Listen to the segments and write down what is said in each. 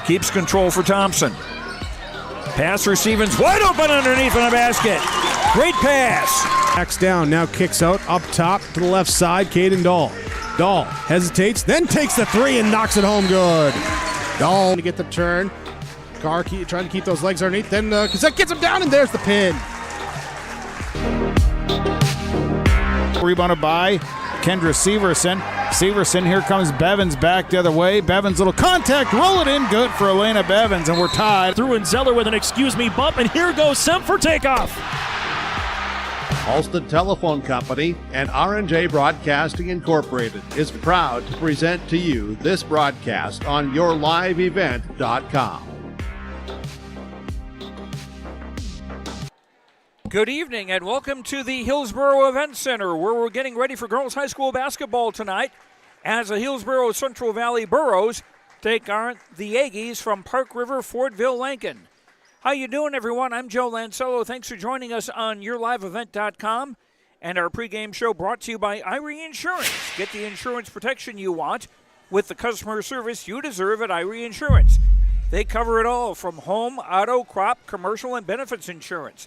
keeps control for Thompson. Pass receiving's wide open underneath in the basket. Great pass. Backs down, now kicks out, up top to the left side, Caden Dahl. Dahl hesitates, then takes the three and knocks it home good. Dahl to get the turn. Carr trying to keep those legs underneath, then Cassette gets him down, and there's the pin. Rebounded by Kendra Severson. Severson, here comes Bevins back the other way. Bevins, little contact, roll it in, good for Elena Bevins, and we're tied. Through and Zeller with an excuse me bump, and here goes Semp for takeoff. Halsted Telephone Company and R&J Broadcasting Incorporated is proud to present to you this broadcast on YourLiveEvent.com. Good evening and welcome to the Hillsboro Event Center, where we're getting ready for girls high school basketball tonight as the Hillsboro-Central Valley Burros take on the Aggies from Park River-Fordville-Lankin. How you doing, everyone? I'm Joe Lancello. Thanks for joining us on YourLiveEvent.com and our pregame show brought to you by Irie Insurance. Get the insurance protection you want with the customer service you deserve at Irie Insurance. They cover it all from home, auto, crop, commercial, and benefits insurance.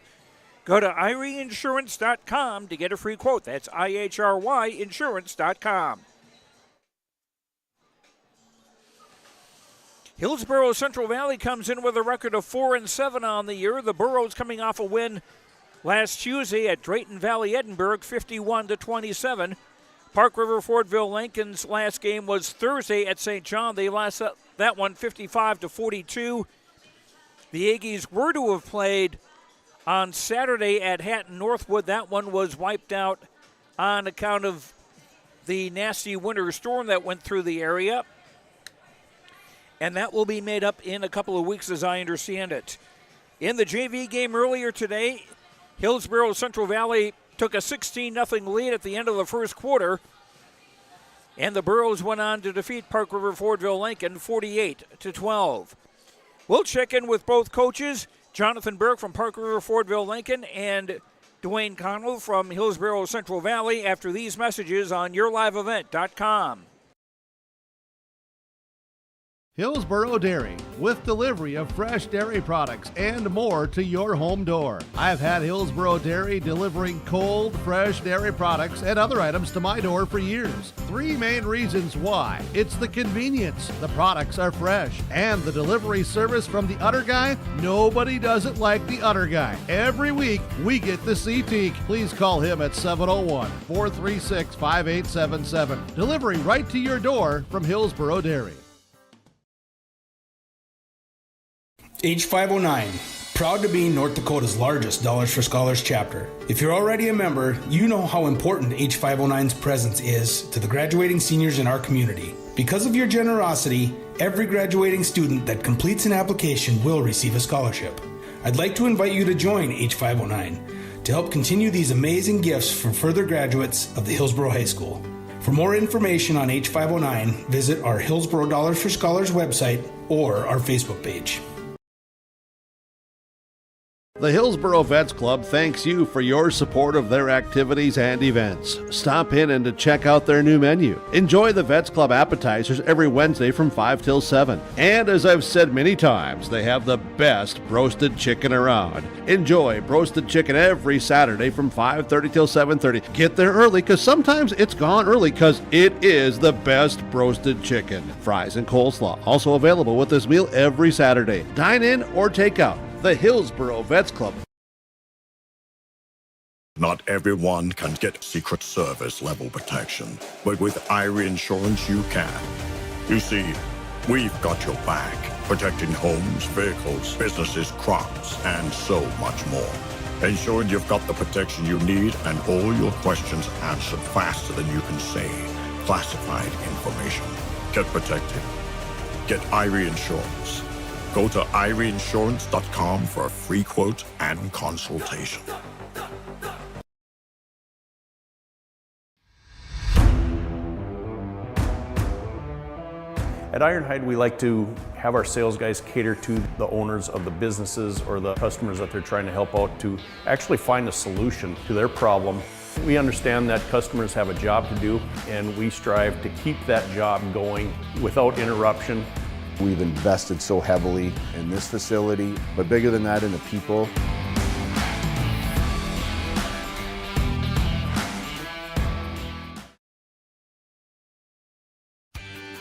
Go to IrieInsurance.com to get a free quote. That's IHRY Insurance.com. Hillsboro-Central Valley comes in with a record of 4-7 on the year. The Burros coming off a win last Tuesday at Drayton Valley, Edinburgh, 51-27. Park River-Fordville-Lankin's last game was Thursday at St. John. They lost that one 55-42. The Aggies were to have played on Saturday at Hatton Northwood. That one was wiped out on account of the nasty winter storm that went through the area. And that will be made up in a couple of weeks, as I understand it. In the JV game earlier today, Hillsboro-Central Valley took a 16-0 lead at the end of the first quarter. And the Burros went on to defeat Park River-Fordville-Lankin 48-12. We'll check in with both coaches, Jonathan Burke from Park River-Fordville-Lankin and Dwayne Connell from Hillsboro-Central Valley after these messages on YourLiveEvent.com. Hillsboro Dairy, with delivery of fresh dairy products and more to your home door. I've had Hillsboro Dairy delivering cold, fresh dairy products and other items to my door for years. Three main reasons why. It's the convenience, the products are fresh, and the delivery service from the Udder Guy. Nobody does it like the Udder Guy. Every week, we get the C-Teak. Please call him at 701-436-5877. Delivery right to your door from Hillsboro Dairy. H509, proud to be North Dakota's largest Dollars for Scholars chapter. If you're already a member, you know how important H509's presence is to the graduating seniors in our community. Because of your generosity, every graduating student that completes an application will receive a scholarship. I'd like to invite you to join H509 to help continue these amazing gifts for further graduates of the Hillsboro High School. For more information on H509, visit our Hillsboro Dollars for Scholars website or our Facebook page. The Hillsboro Vets Club thanks you for your support of their activities and events. Stop in and to check out their new menu. Enjoy the Vets Club appetizers every Wednesday from 5 till 7. And as I've said many times, they have the best roasted chicken around. Enjoy roasted chicken every Saturday from 5:30 till 7:30. Get there early because sometimes it's gone early because it is the best roasted chicken. Fries and coleslaw also available with this meal every Saturday. Dine in or take out. The Hillsboro Vets Club. Not everyone can get Secret Service level protection, but with Irie Insurance you can. You see, we've got your back, protecting homes, vehicles, businesses, crops, and so much more. Ensuring you've got the protection you need and all your questions answered faster than you can say classified information. Get protected. Get Irie Insurance. Go to IrieInsurance.com for a free quote and consultation. At Ironhide, we like to have our sales guys cater to the owners of the businesses or the customers that they're trying to help out to actually find a solution to their problem. We understand that customers have a job to do, and we strive to keep that job going without interruption. We've invested so heavily in this facility, but bigger than that, in the people.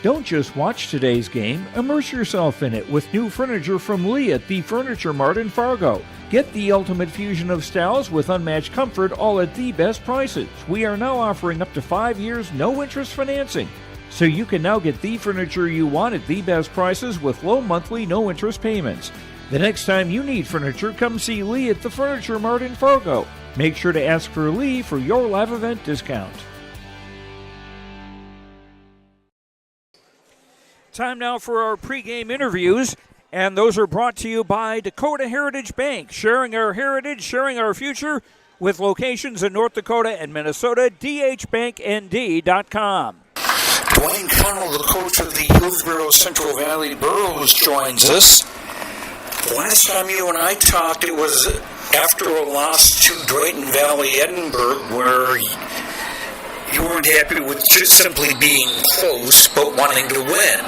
Don't just watch today's game, immerse yourself in it with new furniture from Lee at the Furniture Mart in Fargo. Get the ultimate fusion of styles with unmatched comfort, all at the best prices. We are now offering up to 5 years no-interest financing, so you can now get the furniture you want at the best prices with low monthly no-interest payments. The next time you need furniture, come see Lee at the Furniture Mart in Fargo. Make sure to ask for Lee for your live event discount. Time now for our pregame interviews, and those are brought to you by Dakota Heritage Bank, sharing our heritage, sharing our future, with locations in North Dakota and Minnesota. dhbanknd.com. Dwayne Connell, the coach of the Hillsboro-Central Valley Burros, joins us. Last time you and I talked, it was after a loss to Drayton-Valley-Edinburgh, where you weren't happy with just simply being close, but wanting to win.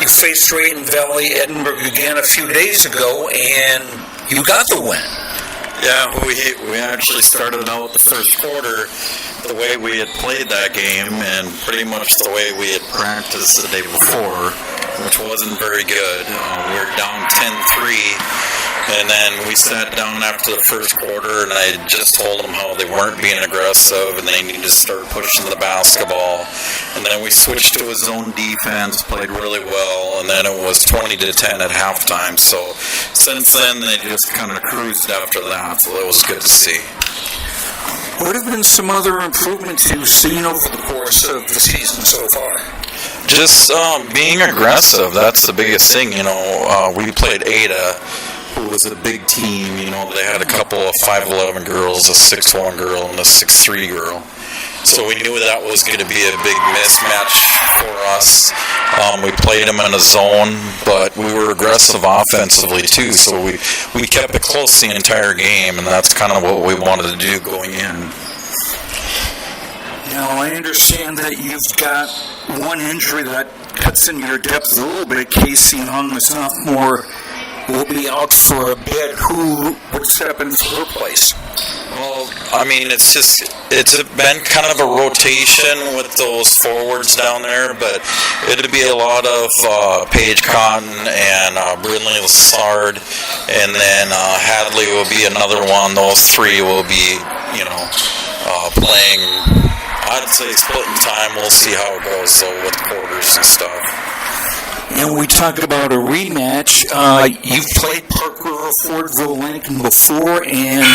You faced Drayton-Valley-Edinburgh again a few days ago, and you got the win. Yeah, we actually started out the first quarter the way we had played that game, and pretty much the way we had practiced the day before, which wasn't very good. We were down 10-3. And then we sat down after the first quarter, and I just told them how they weren't being aggressive and they needed to start pushing the basketball. And then we switched to a zone defense, played really well, and then it was 20-10 at halftime. So since then, they just kind of cruised after that, so it was good to see. What have been some other improvements you've seen over the course of the season so far? Just being aggressive, that's the biggest thing. We played Ada, who was a big team. They had a couple of 5'11 girls, a 6'1 girl, and a 6'3 girl. So we knew that was going to be a big mismatch for us. We played them in a zone, but we were aggressive offensively too. So we kept it close the entire game, and that's kind of what we wanted to do going in. Now, I understand that you've got one injury that cuts into your depth a little bit. Casey Hung, the sophomore, will be out for a bit. Who would step in for her place? Well, it's been kind of a rotation with those forwards down there, but it'd be a lot of Paige Cotton and Brindley Lassard, and then Hadley will be another one. Those three will be, playing. I'd say splitting time. We'll see how it goes, though, with quarters and stuff. And we talked about a rematch. You've played Park River-Fordville-Lankin before, and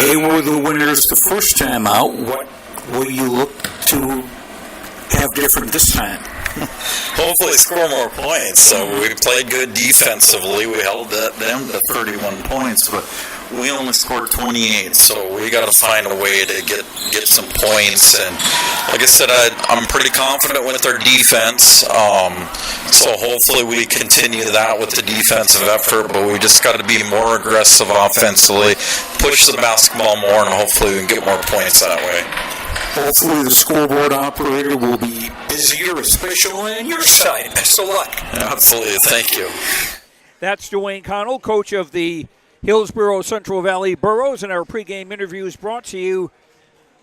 they were the winners the first time out. What will you look to have different this time? Hopefully score more points. So we played good defensively. We held them to 31 points, but we only scored 28, so we got to find a way to get some points. And like I said, I'm pretty confident with our defense. So hopefully we continue that with the defensive effort, but we just got to be more aggressive offensively, push the basketball more, and hopefully we can get more points that way. Hopefully the scoreboard operator will be busier, especially on your side. Best of luck. Absolutely. Thank you. That's Dwayne Connell, coach of the Hillsboro-Central Valley Burros, and our pregame interview is brought to you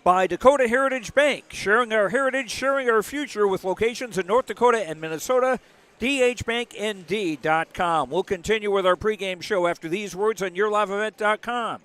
by Dakota Heritage Bank, sharing our heritage, sharing our future, with locations in North Dakota and Minnesota. dhbanknd.com. We'll continue with our pregame show after these words on yourliveevent.com.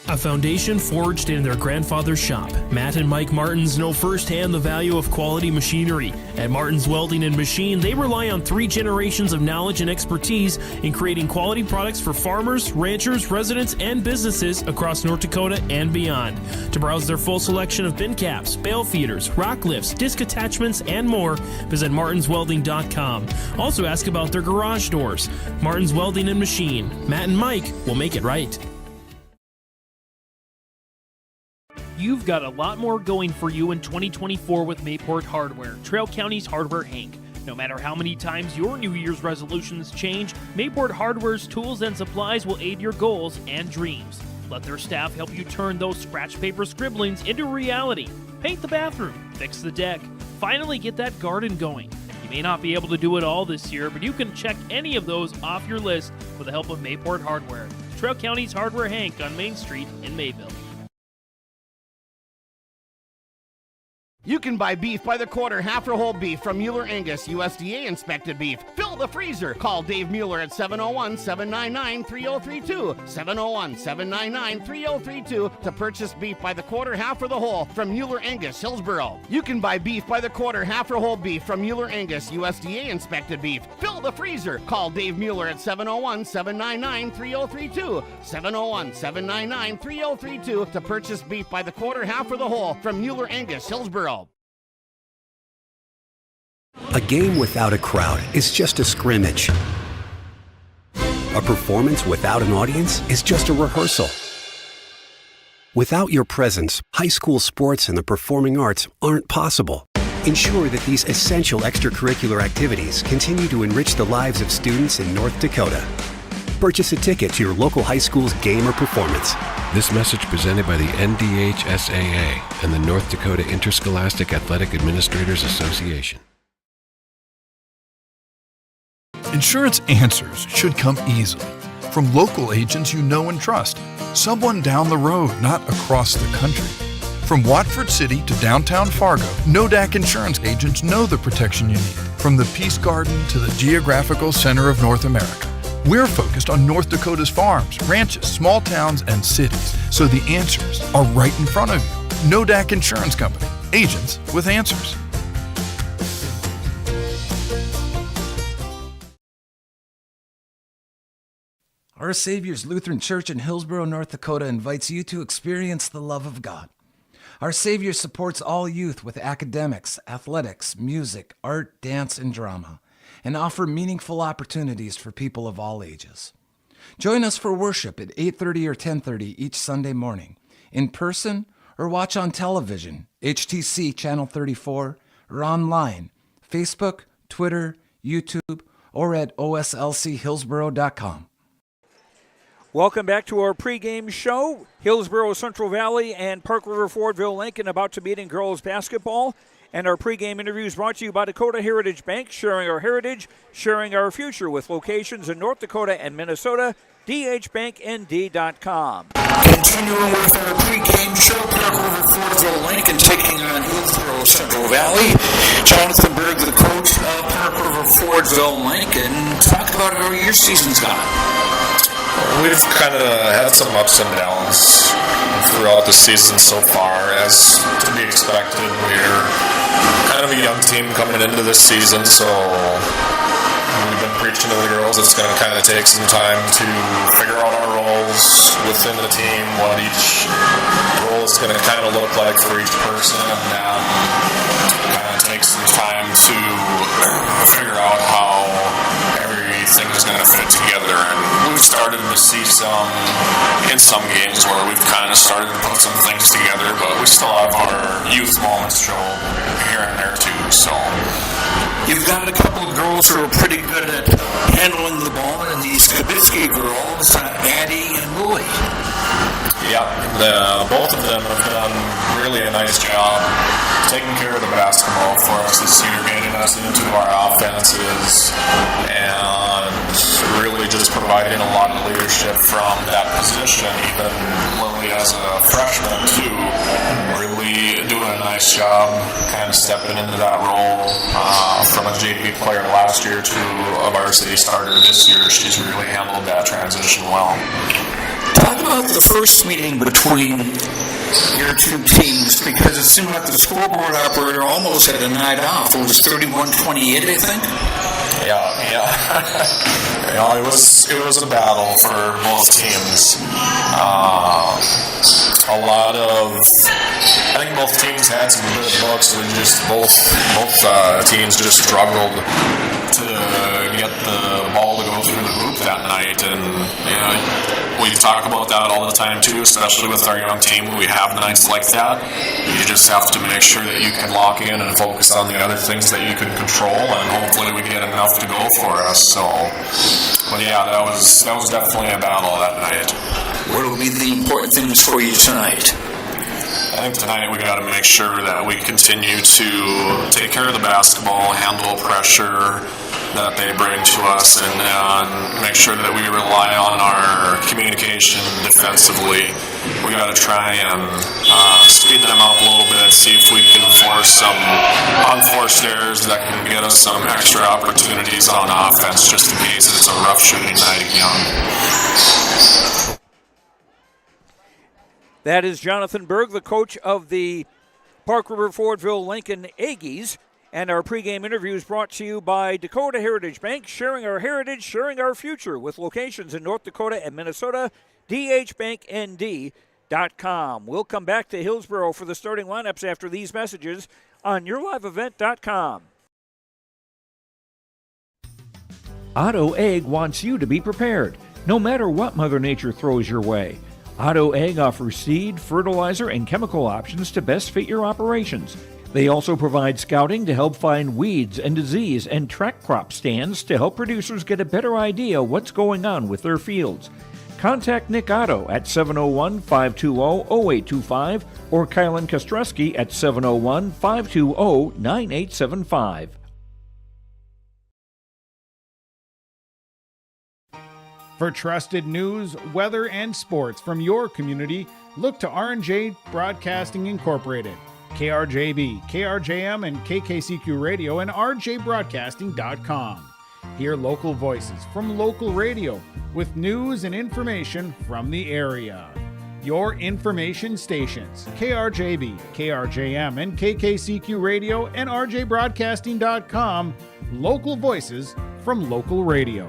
A foundation forged in their grandfather's shop. Matt and Mike Martins know firsthand the value of quality machinery. At Martins Welding and Machine, they rely on 3 generations of knowledge and expertise in creating quality products for farmers, ranchers, residents, and businesses across North Dakota and beyond. To browse their full selection of bin caps, bale feeders, rock lifts, disc attachments, and more, visit martinswelding.com. Also ask about their garage doors. Martins Welding and Machine. Matt and Mike will make it right. You've got a lot more going for you in 2024 with Mayport Hardware, Trail County's Hardware Hank. No matter how many times your New Year's resolutions change, Mayport Hardware's tools and supplies will aid your goals and dreams. Let their staff help you turn those scratch paper scribblings into reality. Paint the bathroom, fix the deck, finally get that garden going. You May not be able to do it all this year, but you can check any of those off your list with the help of Mayport Hardware. Trail County's Hardware Hank on Main Street in Mayville. You can buy beef by the quarter, half or whole beef from Mueller Angus, USDA inspected beef. Fill the freezer. Call Dave Mueller at 701-799-3032. 701-799-3032 to purchase beef by the quarter, half or the whole from Mueller Angus, Hillsboro. You can buy beef by the quarter, half or whole beef from Mueller Angus, USDA inspected beef. Fill the freezer. Call Dave Mueller at 701-799-3032. 701-799-3032 to purchase beef by the quarter, half or the whole from Mueller Angus, Hillsboro. A game without a crowd is just a scrimmage. A performance without an audience is just a rehearsal. Without your presence, high school sports and the performing arts aren't possible. Ensure that these essential extracurricular activities continue to enrich the lives of students in North Dakota. Purchase a ticket to your local high school's game or performance. This message presented by the NDHSAA and the North Dakota Interscholastic Athletic Administrators Association. Insurance answers should come easily from local agents you know and trust. Someone down the road, not across the country. From Watford City to downtown Fargo, NODAC insurance agents know the protection you need. From the Peace Garden to the geographical center of North America. We're focused on North Dakota's farms, ranches, small towns, and cities, so the answers are right in front of you. NODAC Insurance Company, agents with answers. Our Savior's Lutheran Church in Hillsboro, North Dakota invites you to experience the love of God. Our Savior supports all youth with academics, athletics, music, art, dance, and drama, and offer meaningful opportunities for people of all ages. Join us for worship at 8:30 or 10:30 each Sunday morning, in person or watch on television, HTC Channel 34, or online, Facebook, Twitter, YouTube, or at oslchillsboro.com. Welcome back to our pregame show. Hillsboro-Central Valley and Park River-Fordville-Lankin about to meet in girls basketball. And our pregame interviews brought to you by Dakota Heritage Bank, sharing our heritage, sharing our future with locations in North Dakota and Minnesota. dhbanknd.com. Continuing with our pregame show, Park River-Fordville-Lankin taking on Hillsboro-Central Valley. Jonathan Berg, the coach of Park River-Fordville-Lankin. Talk about how your season's gone. We've kind of had some ups and downs throughout the season so far, as to be expected. We're kind of a young team coming into this season, so we've been preaching to the girls it's going to kind of take some time to figure out our roles within the team, what each role is going to kind of look like for each person, and kind of take some time to figure out how everything is going to fit together. And we've started to see in some games where we've kind of started to put some things together, but we still have our youth moments show here and there too. So you've got a couple of girls who are pretty good at handling the ball, and these Kabitsky girls, Addie and Lily. Yeah, both of them have done really a nice job taking care of the basketball for us this year, getting us into our offenses, and really just providing a lot of leadership from that position. Even Lily as a freshman too, really doing a nice job kind of stepping into that role from a JV player last year to a varsity starter this year. She's really handled that transition well. Talk about the first meeting between your two teams, because it seemed like the scoreboard operator almost had a night off. It was 31-28, I think. Yeah. It was a battle for both teams. I think both teams had some good looks. Both teams just struggled to get the ball to go through the hoop that night, and we talk about that all the time too, especially with our young team. We have nights like that. You just have to make sure that you can lock in and focus on the other things that you can control, and hopefully we get enough to go for us. So, but yeah, that was definitely a battle that night. What will be the important things for you tonight? I think tonight we got to make sure that we continue to take care of the basketball, handle pressure that they bring to us, and make sure that we rely on our communication defensively. We got to try and speed them up a little bit, see if we can force some unforced errors that can get us some extra opportunities on offense, just in case it's a rough shooting night again. That is Jonathan Berg, the coach of the Park River-Fordville-Lankin Aggies. And our pregame interview is brought to you by Dakota Heritage Bank, sharing our heritage, sharing our future, with locations in North Dakota and Minnesota. dhbanknd.com. We'll come back to Hillsboro for the starting lineups after these messages on yourliveevent.com. Otto Egg wants you to be prepared, no matter what Mother Nature throws your way. Otto Egg offers seed, fertilizer, and chemical options to best fit your operations. They also provide scouting to help find weeds and disease, and track crop stands to help producers get a better idea what's going on with their fields. Contact Nick Otto at 701-520-0825 or Kylan Kostreski at 701-520-9875. For trusted news, weather, and sports from your community, look to R&J Broadcasting Incorporated. KRJB, KRJM, and KKCQ Radio, and rjbroadcasting.com. Hear local voices from local radio with news and information from the area. Your information stations, KRJB, KRJM, and KKCQ Radio, and rjbroadcasting.com. Local voices from local radio.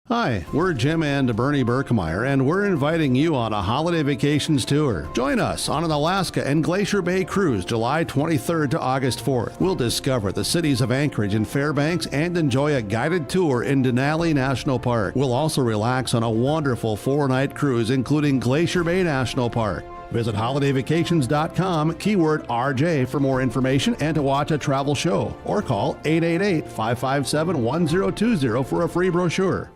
Hi, we're Jim and Bernie Berkemeyer, and we're inviting you on a holiday vacations tour. Join us on an Alaska and Glacier Bay cruise July 23rd to August 4th. We'll discover the cities of Anchorage and Fairbanks and enjoy a guided tour in Denali National Park. We'll also relax on a wonderful 4-night cruise, including Glacier Bay National Park. Visit holidayvacations.com, keyword RJ, for more information and to watch a travel show, or call 888-557-1020 for a free brochure.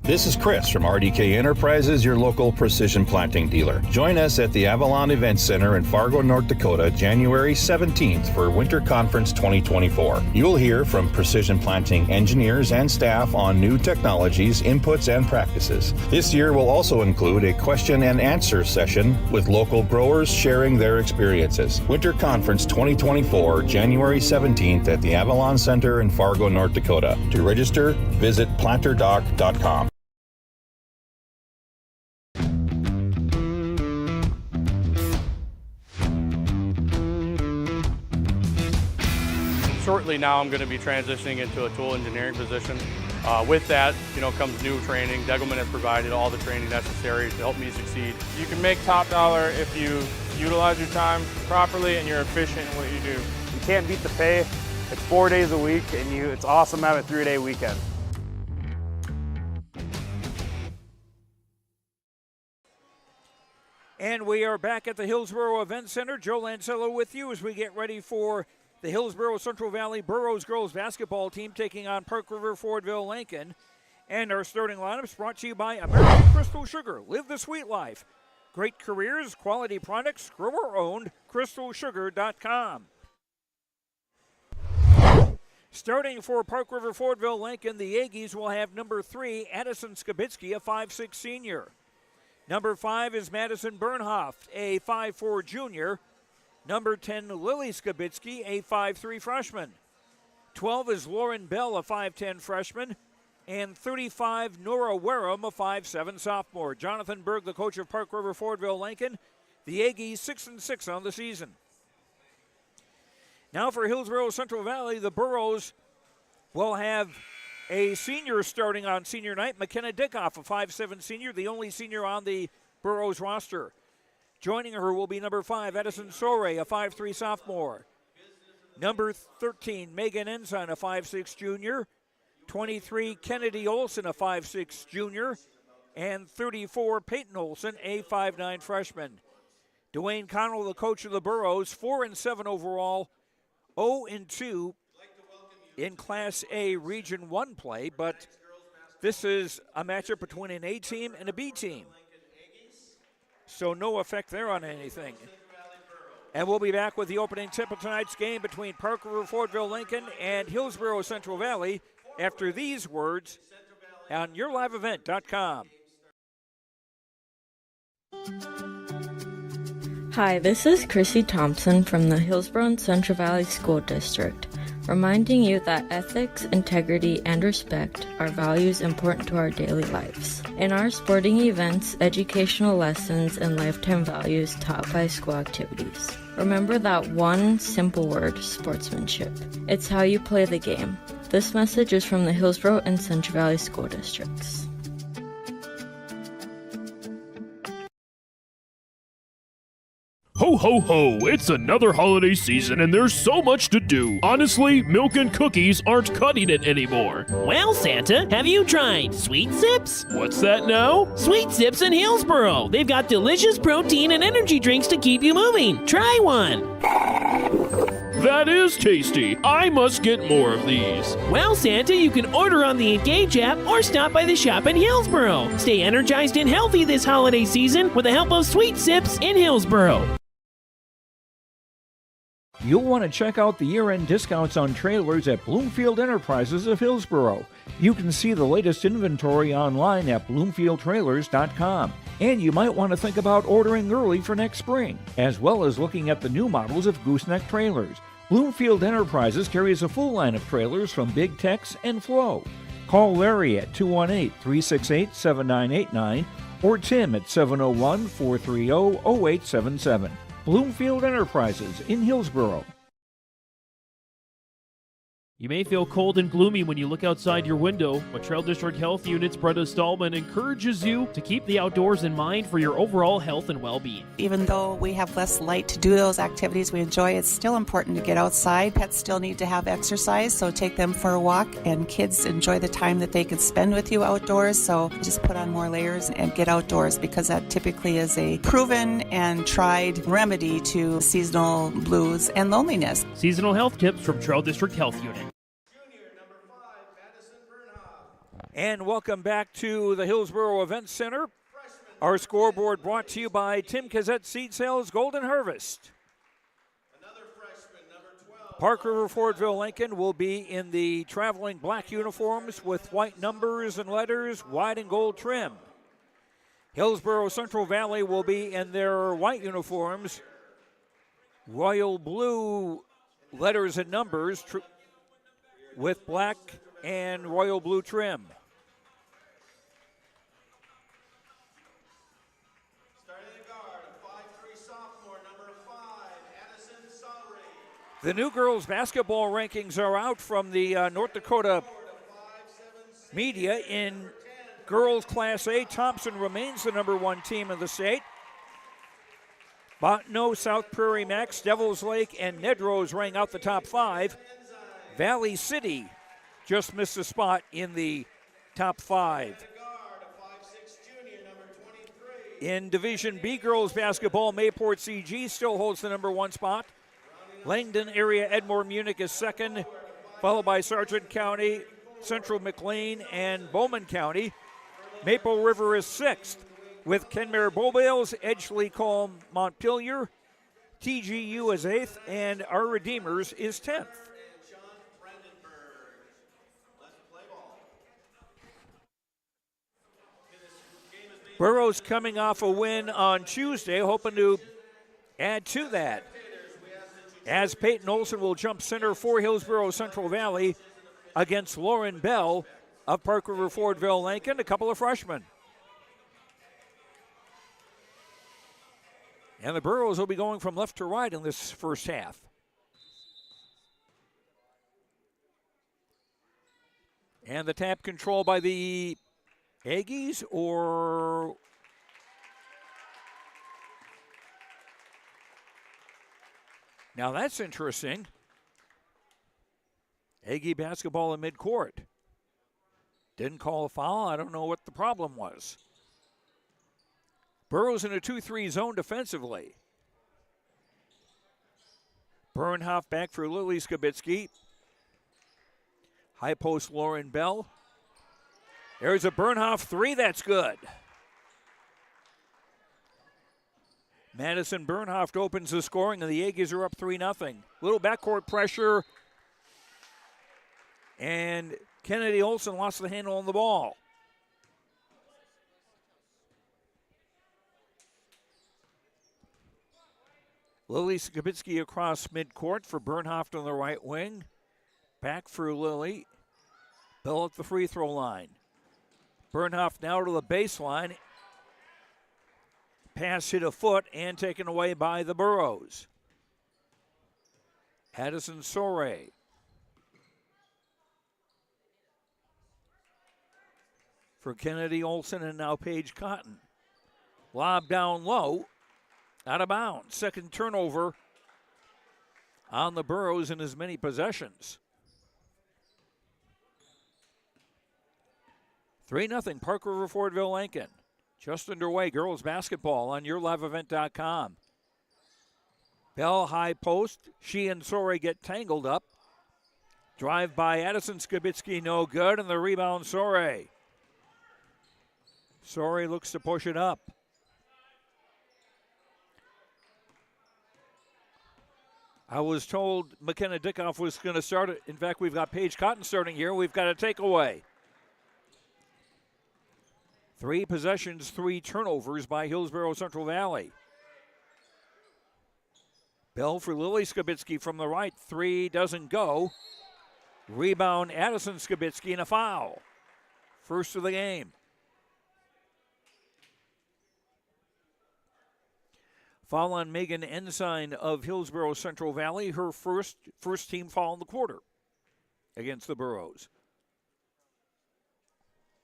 This is Chris from RDK Enterprises, your local precision planting dealer. Join us at the Avalon Event Center in Fargo, North Dakota, January 17th for Winter Conference 2024. You'll hear from precision planting engineers and staff on new technologies, inputs, and practices. This year will also include a question and answer session with local growers sharing their experiences. Winter Conference 2024, January 17th at the Avalon Center in Fargo, North Dakota. To register, visit planterdoc.com. Shortly now, I'm going to be transitioning into a tool engineering position. With that, comes new training. Degelman has provided all the training necessary to help me succeed. You can make top dollar if you utilize your time properly and you're efficient in what you do. You can't beat the pay. It's 4 days a week, and it's awesome to have a 3-day weekend. And we are back at the Hillsboro Event Center. Joe Lancello with you as we get ready for the Hillsboro-Central Valley Burros girls basketball team taking on Park River-Fordville-Lankin. And our starting lineups brought to you by American Crystal Sugar. Live the sweet life. Great careers, quality products, grower-owned, crystalsugar.com. Starting for Park River-Fordville-Lankin, the Aggies will have number 3, Addison Skibitsky, a 5'6" senior. Number 5 is Madison Bernhoft, a 5'4" junior. Number 10, Lily Skibitsky, a 5'3" freshman. 12 is Lauren Bell, a 5'10" freshman. And 35, Nora Wareham, a 5'7" sophomore. Jonathan Berg, the coach of Park River-Fordville-Lankin. The Aggies 6-6 on the season. Now for Hillsboro-Central Valley, the Burros will have a senior starting on senior night, McKenna Dickoff, a 5'7" senior, the only senior on the Burros roster. Joining her will be number 5, Edison Sore, a 5'3" sophomore. Number 13, Megan Ensign, a 5'6" junior. 23, Kennedy Olson, a 5'6" junior. And 34, Peyton Olson, a 5'9" freshman. Dwayne Connell, the coach of the Burros, 4-7 overall, 0-2 in Class A Region 1 play, but This is a matchup between an A team and a B team. So no effect there on anything. And we'll be back with the opening tip of tonight's game between Park River-Fordville-Lankin and Hillsboro-Central Valley after these words on YourLiveEvent.com. Hi, this is Chrissy Thompson from the Hillsboro-Central Valley School District, reminding you that ethics, integrity, and respect are values important to our daily lives. In our sporting events, educational lessons, and lifetime values taught by school activities. Remember that one simple word, sportsmanship. It's how you play the game. This message is from the Hillsboro and Central Valley School Districts. Ho, ho, ho! It's another holiday season and there's so much to do. Honestly, milk and cookies aren't cutting it anymore. Well, Santa, have you tried Sweet Sips? What's that now? Sweet Sips in Hillsboro. They've got delicious protein and energy drinks to keep you moving. Try one. That is tasty. I must get more of these. Well, Santa, you can order on the Engage app or stop by the shop in Hillsboro. Stay energized and healthy this holiday season with the help of Sweet Sips in Hillsboro. You'll want to check out the year-end discounts on trailers at Bloomfield Enterprises of Hillsboro. You can see the latest inventory online at bloomfieldtrailers.com. And you might want to think about ordering early for next spring, as well as looking at the new models of gooseneck trailers. Bloomfield Enterprises carries a full line of trailers from Big Tex and Flow. Call Larry at 218-368-7989 or Tim at 701-430-0877. Bloomfield Enterprises in Hillsboro. You may feel cold and gloomy when you look outside your window, but Trail District Health Unit's Brenda Stallman encourages you to keep the outdoors in mind for your overall health and well-being. Even though we have less light to do those activities we enjoy, it's still important to get outside. Pets still need to have exercise, so take them for a walk, and kids enjoy the time that they can spend with you outdoors, so just put on more layers and get outdoors, because that typically is a proven and tried remedy to seasonal blues and loneliness. Seasonal health tips from Trail District Health Unit. And welcome back to the Hillsboro Event Center. Our scoreboard brought to you by Tim Kazette Seed Sales Golden Harvest. Park River-Fordville-Lankin will be in the traveling black uniforms with white numbers and letters, white and gold trim. Hillsboro-Central Valley will be in their white uniforms, royal blue letters and numbers with black and royal blue trim. The new girls basketball rankings are out from the North Dakota media. In girls Class A, Thompson remains the #1 team in the state. Bottineau, South Prairie Max, Devils Lake, and Nedrose rang out the top 5. Valley City just missed a spot in the top 5. In Division B girls basketball, Mayport CG still holds the #1 spot. Langdon area Edmore Munich is second, followed by Sargent County, Central McLean, and Bowman County. Maple River is 6th, with Kenmare Bowbales, Edgeley Colm Montpelier. TGU is 8th, and Our Redeemers is 10th. Burroughs coming off a win on Tuesday, hoping to add to that, as Peyton Olson will jump center for Hillsboro-Central Valley against Lauren Bell of Park River-Fordville-Lankin, a couple of freshmen. And the Burroughs will be going from left to right in this first half. And the tap control by the Aggies, or now that's interesting. Aggie basketball in midcourt. Didn't call a foul. I don't know what the problem was. Burroughs in a 2-3 zone defensively. Bernhoff back for Lily Skibitsky. High post Lauren Bell. There's a Bernhoff three, that's good. Madison Bernhoff opens the scoring, and the Aggies are up 3-0. Little backcourt pressure, and Kennedy Olson lost the handle on the ball. Lily Skibitsky across midcourt for Bernhoff on the right wing. Back for Lily. Bell at the free throw line. Bernhoff now to the baseline. Pass hit a foot and taken away by the Burros. Addison Soray. For Kennedy Olson and now Paige Cotton. Lob down low. Out of bounds. Second turnover on the Burros in as many possessions. 3-0 Park River-Fordville-Lankin. Just underway, girls basketball on yourliveevent.com. Bell high post. She and Soray get tangled up. Drive by Addison Skibitsky, no good, and the rebound Soray. Soray looks to push it up. I was told McKenna Dickoff was going to start it. In fact, we've got Paige Cotton starting here. We've got a takeaway. 3 possessions, 3 turnovers by Hillsboro-Central Valley. Bell for Lily Skibitsky from the right. 3 doesn't go. Rebound Addison Skibitsky and a foul. First of the game. Foul on Megan Ensign of Hillsboro-Central Valley. Her first team foul in the quarter against the Burros.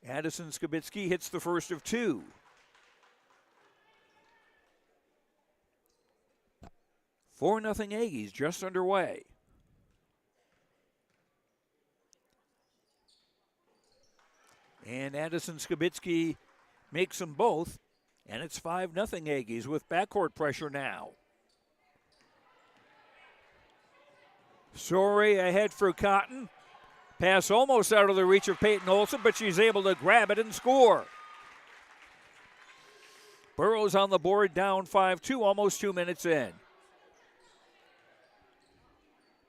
Addison Skibitsky hits the first of 2. Four nothing Aggies just underway. And Addison Skibitsky makes them both. And it's 5-0 Aggies with backcourt pressure now. Soray ahead for Cotton. Pass almost out of the reach of Peyton Olson, but she's able to grab it and score. Burros on the board, down 5-2, almost 2 minutes in.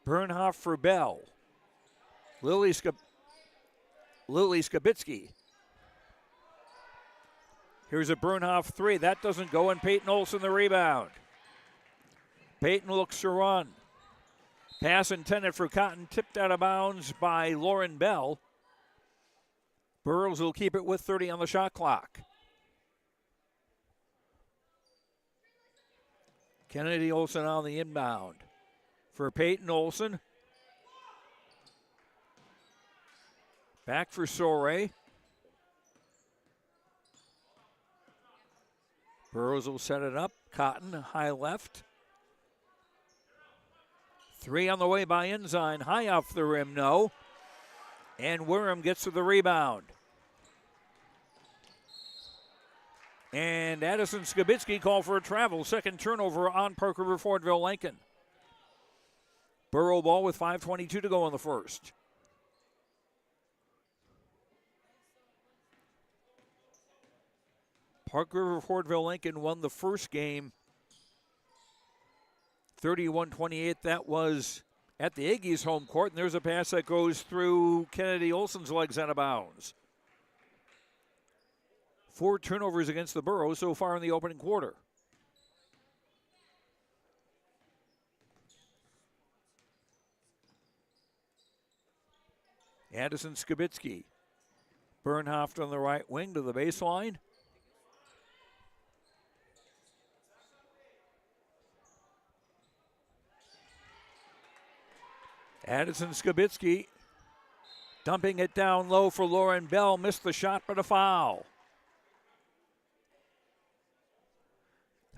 Bernhoff for Bell. Lily Skibitsky. Here's a Bernhoff three. That doesn't go, and Peyton Olson the rebound. Peyton looks to run. Pass intended for Cotton, tipped out of bounds by Lauren Bell. Burros will keep it with 30 on the shot clock. Kennedy Olson on the inbound. For Peyton Olson. Back for Soray. Burros will set it up. Cotton, high left. 3 on the way by Ensign. High off the rim, no. And Wirham gets to the rebound. And Addison Skibitsky called for a travel. Second turnover on Park River-Fordville-Lankin. Burrow ball with 5:22 to go in the first. Park River-Fordville-Lankin won the first game 31-28. That was at the Aggies home court, and there's a pass that goes through Kennedy Olson's legs out of bounds. 4 turnovers against the Burros so far in the opening quarter. Addison Skibitsky. Bernhoff on the right wing to the baseline. Addison Skibitsky dumping it down low for Lauren Bell. Missed the shot, but a foul.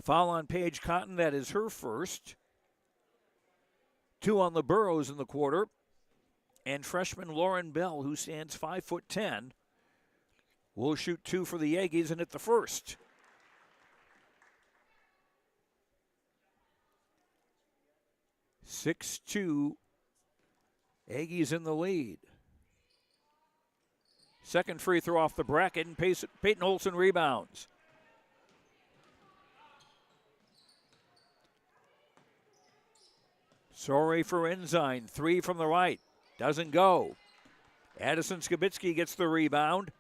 Foul on Paige Cotton, that is her first. 2 on the Burros in the quarter. And freshman Lauren Bell, who stands 5'10", will shoot 2 for the Aggies and hit the first. (6-2) Aggies in the lead. Second free throw off the bracket, and Peyton Olson rebounds. Sorry for Ensign. 3 from the right. Doesn't go. Addison Skibitsky gets the rebound.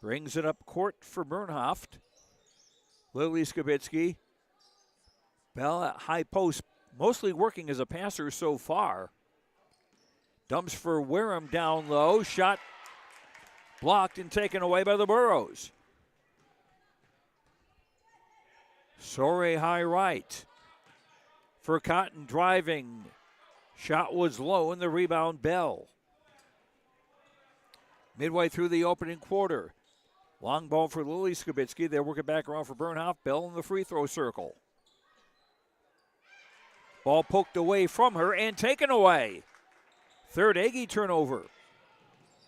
Brings it up court for Bernhoft. Lily Skibitsky. Bell at high post, mostly working as a passer so far. Dumps for Wareham down low. Shot blocked and taken away by the Burros. Sorey high right. For Cotton driving. Shot was low and the rebound Bell. Midway through the opening quarter. Long ball for Lily Skibitsky. They work it back around for Bernhoft. Bell in the free throw circle. Ball poked away from her and taken away. Third Aggie turnover.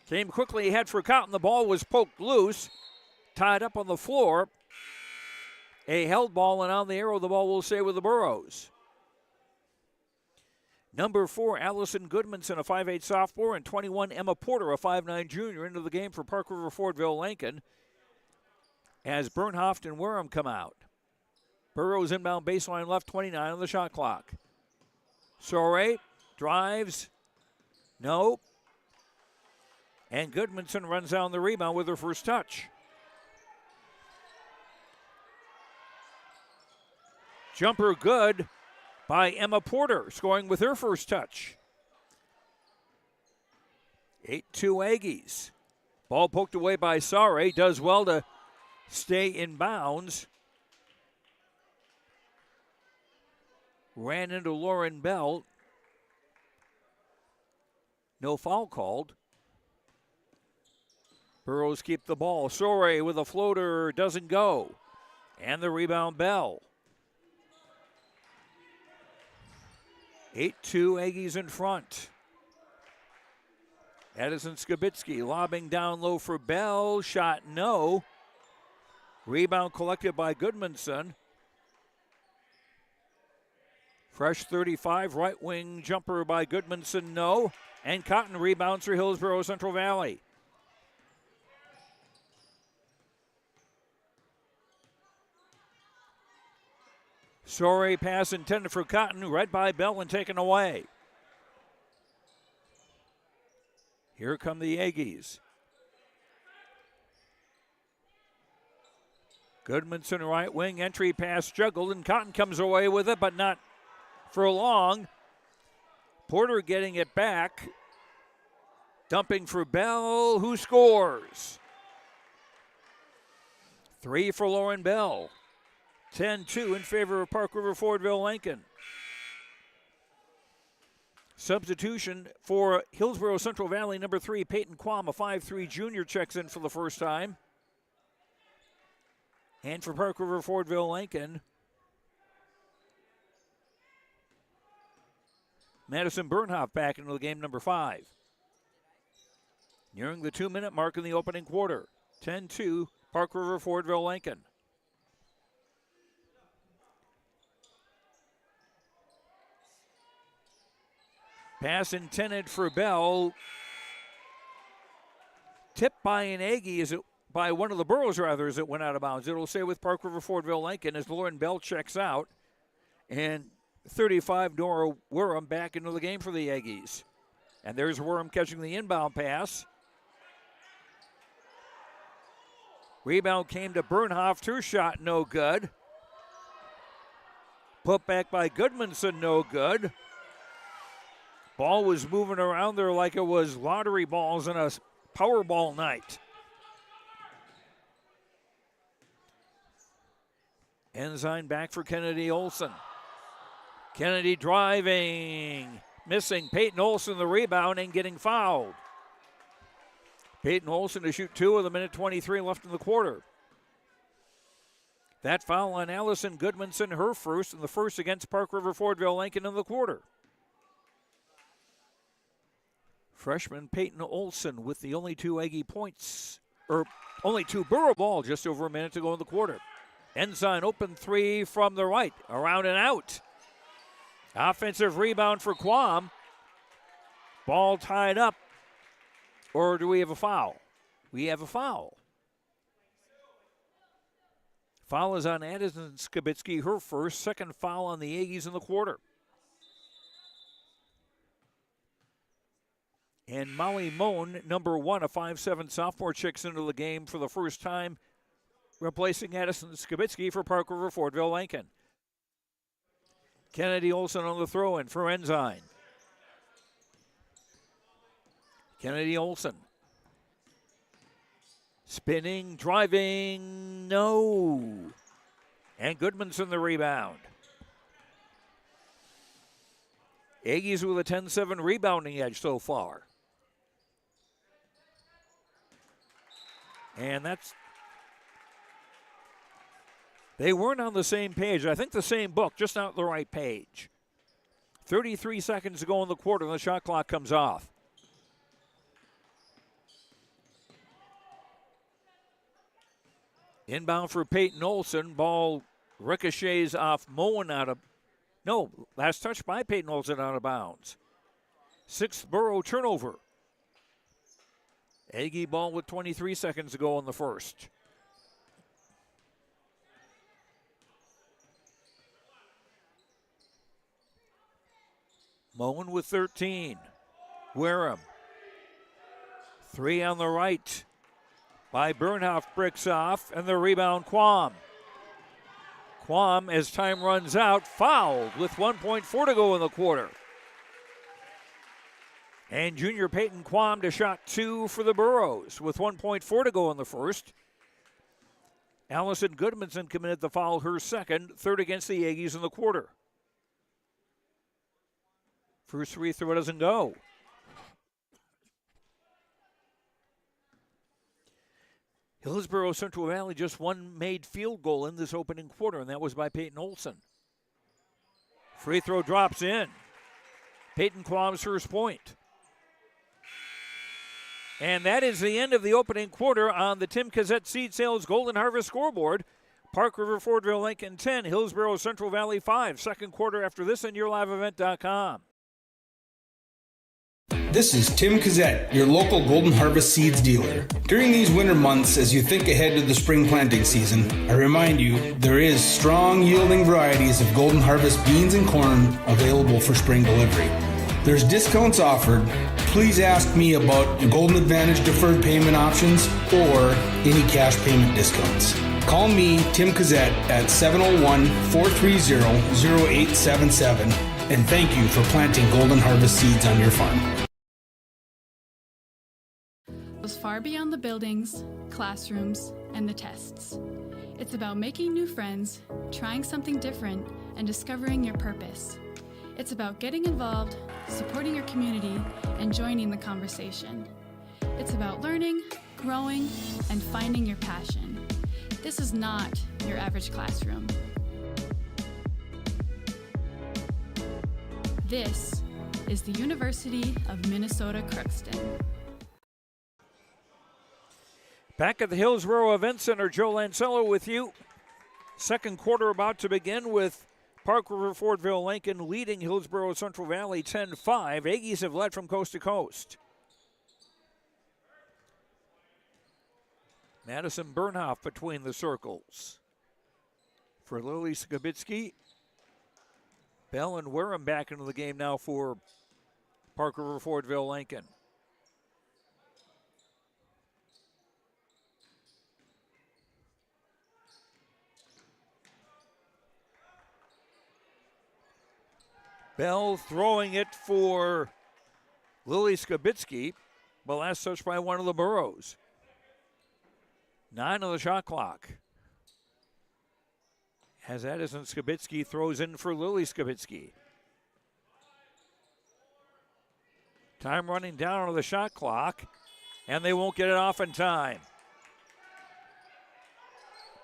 Came quickly ahead for Cotton. The ball was poked loose. Tied up on the floor. A held ball, and on the arrow the ball will stay with the Burros. Number 4, Allison Goodmanson, a 5'8 sophomore, and 21, Emma Porter, a 5'9 junior, into the game for Park River-Fordville-Lankin as Bernhoft and Wareham come out. Burrows inbound baseline left, 29 on the shot clock. Sorey drives. No. And Goodmanson runs down the rebound with her first touch. Jumper good by Emma Porter, scoring with her first touch. 8-2 Aggies. Ball poked away by Sorey. Does well to stay in bounds. Ran into Lauren Bell. No foul called. Burros keep the ball. Sorey with a floater, doesn't go. And the rebound Bell. 8-2 Aggies in front. Addison Skibitsky lobbing down low for Bell. Shot no. Rebound collected by Goodmanson. Fresh 35, right wing jumper by Goodmanson, no. And Cotton rebounds for Hillsboro-Central Valley. Sorey pass intended for Cotton, read by Bell and taken away. Here come the Aggies. Goodmanson right wing, entry pass juggled, and Cotton comes away with it, but not for long. Porter getting it back. Dumping for Bell, who scores. 3 for Lauren Bell. 10-2 in favor of Park River-Fordville-Lankin. Substitution for Hillsboro-Central Valley, number 3, Peyton Quam, a 5'3 junior, checks in for the first time. And for Park River-Fordville-Lankin, Madison Bernhoft back into the game, number 5. Nearing the 2-minute mark in the opening quarter. 10-2, Park River-Fordville-Lankin. Pass intended for Bell. Tipped by an Aggie, by one of the Burros rather, as it went out of bounds. It'll stay with Park River-Fordville-Lankin as Lauren Bell checks out. And 35, Nora Wareham back into the game for the Aggies. And there's Wareham catching the inbound pass. Rebound came to Bernhoft. Her shot no good. Put back by Goodmanson, no good. Ball was moving around there like it was lottery balls in a Powerball night. Ensign back for Kennedy Olson. Kennedy driving, missing. Peyton Olson the rebound and getting fouled. Peyton Olson to shoot 2 with a minute 23 left in the quarter. That foul on Allison Goodmanson, her first, and the first against Park River-Fordville-Lankin in the quarter. Freshman Peyton Olson with the only 2 Aggie points, or only 2 Burro ball, just over a minute to go in the quarter. Ensign open 3 from the right, around and out. Offensive rebound for Quam. Ball tied up Or do we have a foul? We have a foul. Foul is on Addison Skibitsky, her first. Second foul on the Aggies in the quarter. And Molly Moan, number 1, a 5'7" sophomore, checks into the game for the first time, replacing Addison Skibitsky for Park River-Fordville-Lankin. Kennedy Olson on the throw-in for Ensign. Kennedy Olson. Spinning, driving, no. And Goodmanson the rebound. Aggies with a 10-7 rebounding edge so far. And they weren't on the same page. I think the same book, just not the right page. 33 seconds to go in the quarter, and the shot clock comes off. Inbound for Peyton Olson. Ball ricochets off Moen last touch by Peyton Olson out of bounds. Sixth Borough turnover. Aggie ball with 23 seconds to go in the first. Moen with 13. Wareham. 3 on the right. By Bernhoff, bricks off, and the rebound, Quam. Quam, as time runs out, fouled with 1.4 to go in the quarter. And junior Peyton Quam to shot 2 for the Burros with 1.4 to go in the first. Allison Goodmanson committed the foul, her second, third against the Aggies in the quarter. First free throw doesn't go. Hillsboro-Central Valley just one made field goal in this opening quarter, and that was by Peyton Olson. Free throw drops in. Peyton Quam's first point. And that is the end of the opening quarter on the Tim Cassette Seed Sales Golden Harvest scoreboard. Park River-Fordville-Lankin 10, Hillsboro-Central Valley 5. Second quarter after this on YourLiveEvent.com. This is Tim Cassette, your local Golden Harvest Seeds dealer. During these winter months, as you think ahead to the spring planting season, I remind you there is strong yielding varieties of Golden Harvest beans and corn available for spring delivery. There's discounts offered. Please ask me about Golden Advantage deferred payment options or any cash payment discounts. Call me, Tim Cassette, at 701-430-0877, and thank you for planting Golden Harvest seeds on your farm. Goes far beyond the buildings, classrooms, and the tests. It's about making new friends, trying something different, and discovering your purpose. It's about getting involved, supporting your community, and joining the conversation. It's about learning, growing, and finding your passion. This is not your average classroom. This is the University of Minnesota Crookston. Back at the Hillsboro Event Center, Joe Lancello with you. Second quarter about to begin with Park River-Fordville-Lankin leading Hillsboro-Central Valley 10-5. Aggies have led from coast to coast. Madison Bernhoff between the circles. For Lily Skibitsky. Bell and Wareham back into the game now for Park River-Fordville-Lankin. Bell throwing it for Lily Skibitsky, but last touch by one of the Burros. 9 on the shot clock. As Addison Skibitsky throws in for Lily Skibitsky. Time running down on the shot clock, and they won't get it off in time.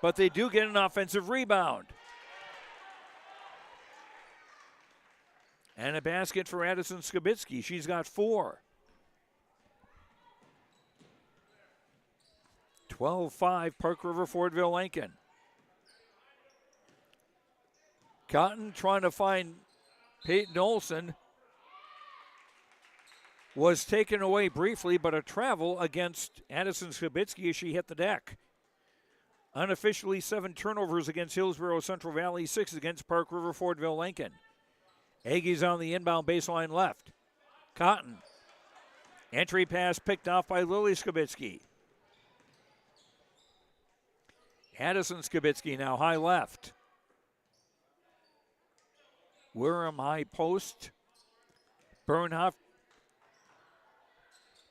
But they do get an offensive rebound. And a basket for Addison Skibitsky. She's got 4. 12-5, Park River-Fordville-Lankin. Cotton trying to find Peyton Olson. was taken away briefly, but a travel against Addison Skibitsky as she hit the deck. Unofficially 7 turnovers against Hillsboro-Central Valley, 6 against Park River-Fordville-Lankin. Aggies on the inbound baseline left. Cotton. Entry pass picked off by Lily Skibitsky. Addison Skibitsky now high left. Wirham high post. Bernhoff.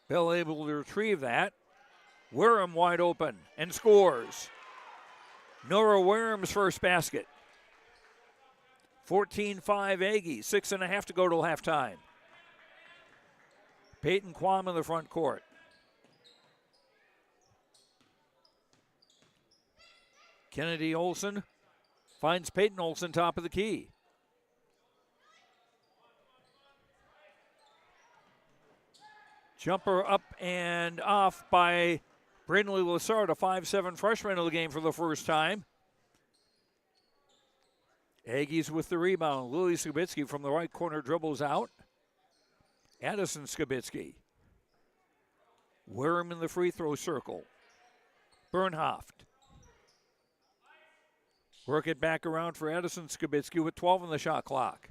Bell able to retrieve that. Wirham wide open and scores. Nora Wirham's first basket. 14-5 Aggies, 6.5 to go till halftime. Peyton Quam in the front court. Kennedy Olson finds Peyton Olson top of the key. Jumper up and off by Brindley Lassard, a 5'7" freshman in the game for the first time. Aggies with the rebound. Lily Skibitsky from the right corner dribbles out. Addison Skibitsky. Wirham in the free throw circle. Bernhoft. Work it back around for Addison Skibitsky with 12 on the shot clock.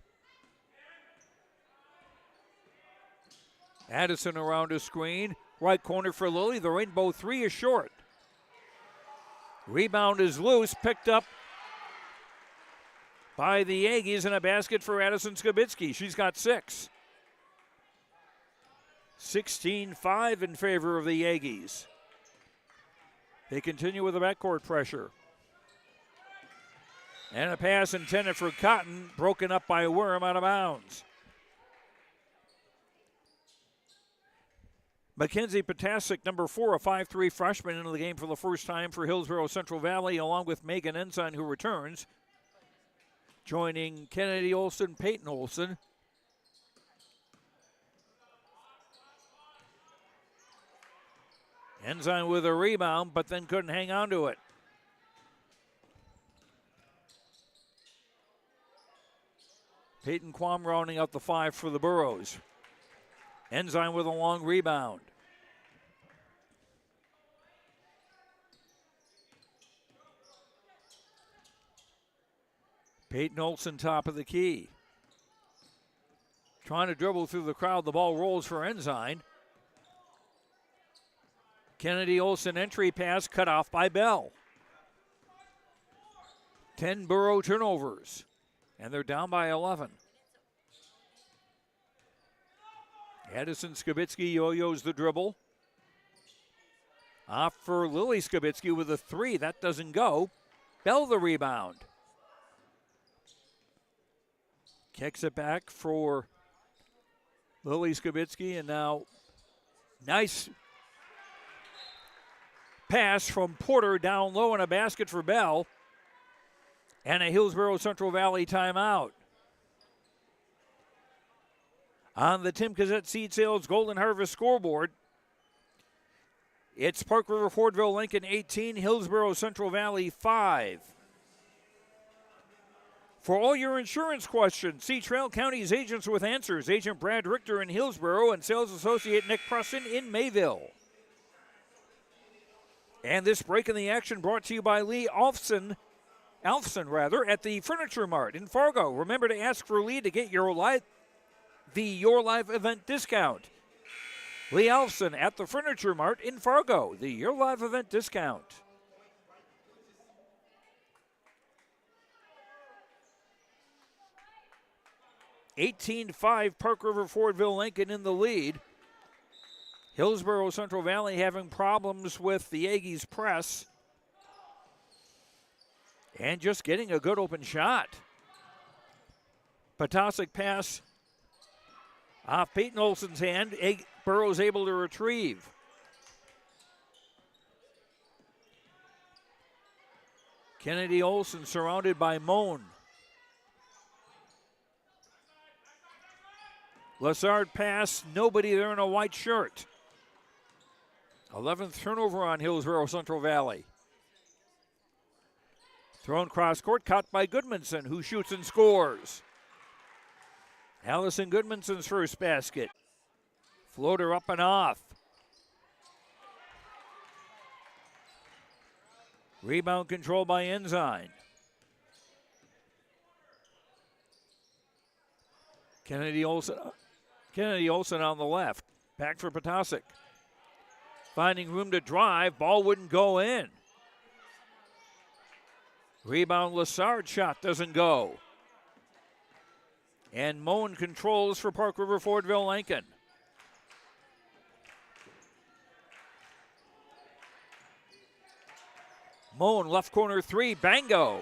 Addison around a screen. Right corner for Lily. The rainbow three is short. Rebound is loose. Picked up by the Aggies in a basket for Addison Skibitsky. She's got 6. 16-5 in favor of the Aggies. They continue with the backcourt pressure. And a pass intended for Cotton, broken up by Wirham out of bounds. Mackenzie Potasic, number 4, a 5'3" freshman into the game for the first time for Hillsboro-Central Valley, along with Megan Ensign, who returns. Joining Kennedy Olson, Peyton Olson. Ensign with a rebound, but then couldn't hang on to it. Peyton Quam rounding out the 5 for the Burros. Ensign with a long rebound. Peyton Olson top of the key. Trying to dribble through the crowd. The ball rolls for Ensign. Kennedy Olson entry pass cut off by Bell. 10 Burro turnovers. And they're down by 11. Addison Skibitsky yo-yos the dribble. Off for Lily Skibitsky with a 3. That doesn't go. Bell the rebound. Kicks it back for Lily Skibitsky, and now nice pass from Porter down low in a basket for Bell. And a Hillsboro-Central Valley timeout. On the Tim Cassette Seed Sales Golden Harvest scoreboard, it's Park River-Fordville-Lankin 18, Hillsboro-Central Valley 5. For all your insurance questions, see Trail County's agents with answers. Agent Brad Richter in Hillsboro and sales associate Nick Preston in Mayville. And this break in the action brought to you by Lee Alfson at the Furniture Mart in Fargo. Remember to ask for Lee to get your life event discount. Lee Alfson at the Furniture Mart in Fargo, the Your Life event discount. (18-5) Park River-Fordville-Lankin in the lead. Hillsboro-Central Valley having problems with the Aggies press. And just getting a good open shot. Potasic pass off Peyton Olson's hand. Burrows able to retrieve. Kennedy Olson surrounded by Moan. Lassard pass, nobody there in a white shirt. 11th turnover on Hillsboro-Central Valley. Thrown cross court, caught by Goodmanson, who shoots and scores. Allison Goodmanson's first basket. Floater up and off. Rebound controlled by Ensign. Kennedy Olsen on the left. Back for Potasic. Finding room to drive. Ball wouldn't go in. Rebound Lassard shot doesn't go. And Moen controls for Park River-Fordville-Lankin. Moen, left corner three, bango.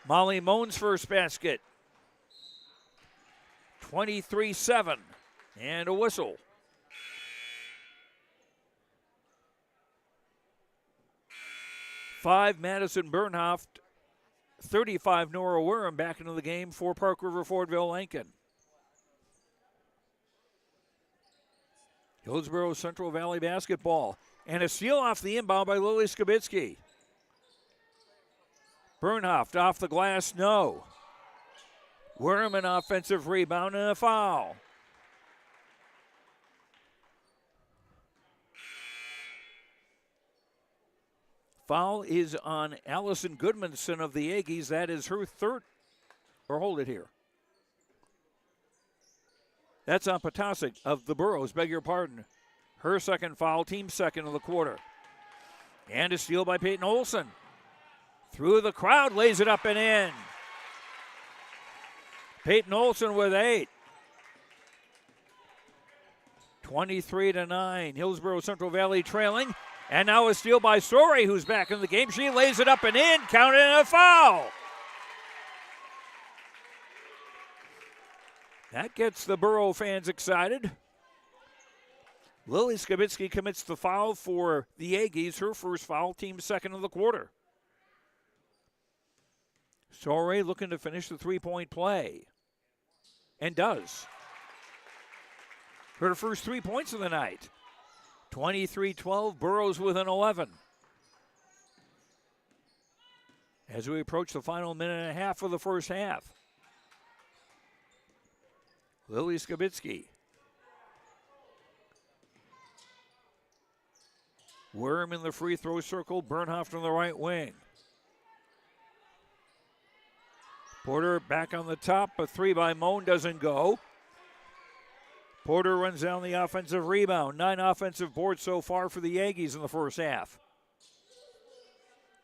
Molly Moen's first basket. 23-7, and a whistle. Five, Madison Bernhoft. 35, Nora Worm back into the game for Park River-Fordville-Lankin. Hillsboro-Central Valley basketball. And a steal off the inbound by Lily Skibitsky. Bernhoft off the glass, no. Worm an offensive rebound and a foul. Foul is on Allison Goodmanson of the Aggies. That is her third. Or hold it here. That's on Potasic of the Burros, beg your pardon. Her second foul, team second of the quarter. And a steal by Peyton Olsen. Through the crowd, lays it up and in. Peyton Olsen with 8. 23-9, Hillsboro-Central Valley trailing. And now a steal by Story, who's back in the game. She lays it up and in, counted in a foul. That gets the Burro fans excited. Lily Skibitsky commits the foul for the Aggies, her first foul, team second of the quarter. Story looking to finish the three-point play. And does. Her first 3 points of the night. 23-12, Burros with an 11. As we approach the final minute and a half of the first half. Lily Skibitsky. Worm in the free throw circle, Bernhoft on the right wing. Porter back on the top, a three by Moen doesn't go. Porter runs down the offensive rebound. 9 offensive boards so far for the Aggies in the first half.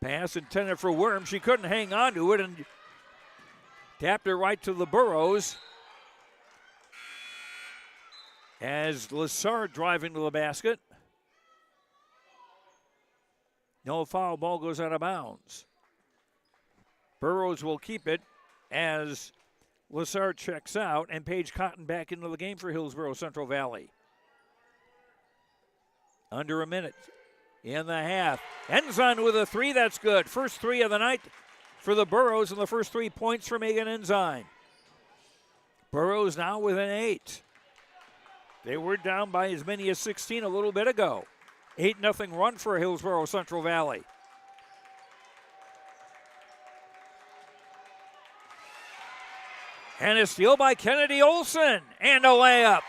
Pass intended for Worm. She couldn't hang on to it and tapped it right to the Burros. As Lassard driving to the basket. No foul, ball goes out of bounds. Burros will keep it as Lassard checks out, and Paige Cotton back into the game for Hillsboro-Central Valley. Under a minute in the half. Ensign with a three, that's good. First three of the night for the Burros, and the first 3 points for Megan Ensign. Burros now with an 8. They were down by as many as 16 a little bit ago. 8-0 run for Hillsboro-Central Valley. And a steal by Kennedy Olsen. And a layup.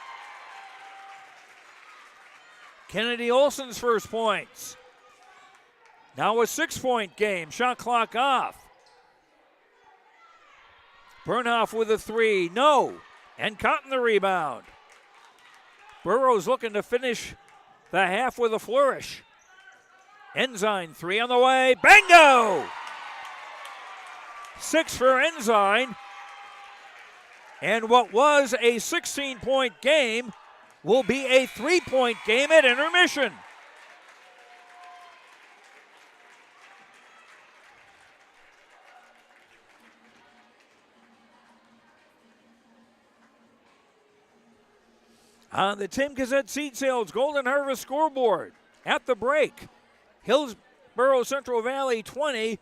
Kennedy Olsen's first points. Now a 6-point game. Shot clock off. Bernhoft with a three. No. And Cotton the rebound. Burros looking to finish the half with a flourish. Ensign, three on the way. Bingo! 6 for Ensign. And what was a 16-point game will be a 3-point game at intermission. On the Tim Gazette Seed Sales Golden Harvest scoreboard at the break, Hillsboro-Central Valley 20,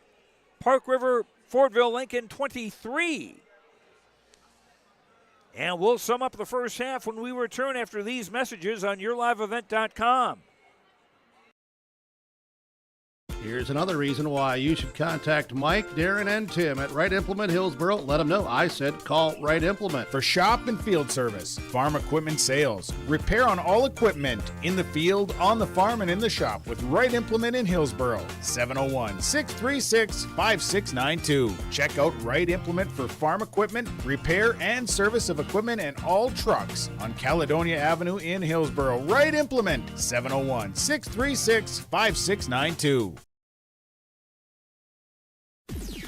Park River-Fordville-Lankin 23. And we'll sum up the first half when we return after these messages on YourLiveEvent.com. Here's another reason why you should contact Mike, Darren, and Tim at Wright Implement Hillsboro. Let them know I said call Wright Implement. For shop and field service, farm equipment sales, repair on all equipment in the field, on the farm, and in the shop with Wright Implement in Hillsboro. 701-636-5692. Check out Wright Implement for farm equipment, repair, and service of equipment and all trucks on Caledonia Avenue in Hillsboro. Wright Implement, 701-636-5692.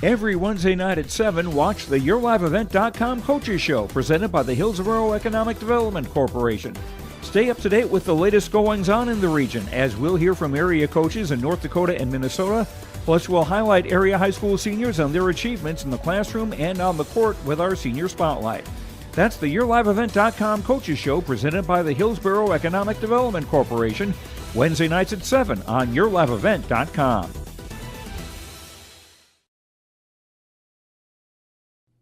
Every Wednesday night at 7, watch the YourLiveEvent.com Coaches Show presented by the Hillsboro Economic Development Corporation. Stay up to date with the latest goings-on in the region, as we'll hear from area coaches in North Dakota and Minnesota. Plus, we'll highlight area high school seniors and their achievements in the classroom and on the court with our Senior Spotlight. That's the YourLiveEvent.com Coaches Show presented by the Hillsboro Economic Development Corporation, Wednesday nights at 7 on YourLiveEvent.com.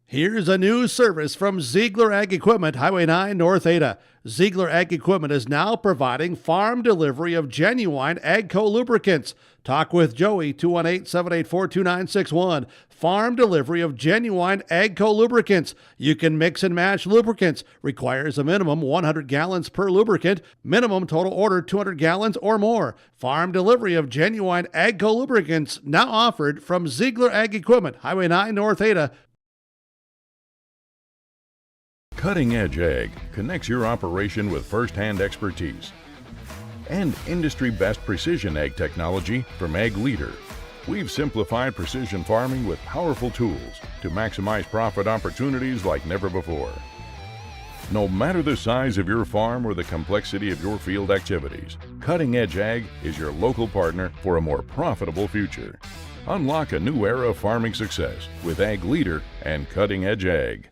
Here's a new service from Ziegler Ag Equipment, Highway 9, North Ada. Ziegler Ag Equipment is now providing farm delivery of genuine AGCO lubricants. Talk with Joey, 218-784-2961. Farm delivery of genuine AGCO lubricants. You can mix and match lubricants. Requires a minimum 100 gallons per lubricant. Minimum total order 200 gallons or more. Farm delivery of genuine AGCO lubricants now offered from Ziegler Ag Equipment, Highway 9, North Ada. Cutting Edge Ag connects your operation with first-hand expertise and industry-best precision ag technology from Ag Leader. We've simplified precision farming with powerful tools to maximize profit opportunities like never before. No matter the size of your farm or the complexity of your field activities, Cutting Edge Ag is your local partner for a more profitable future. Unlock a new era of farming success with Ag Leader and Cutting Edge Ag.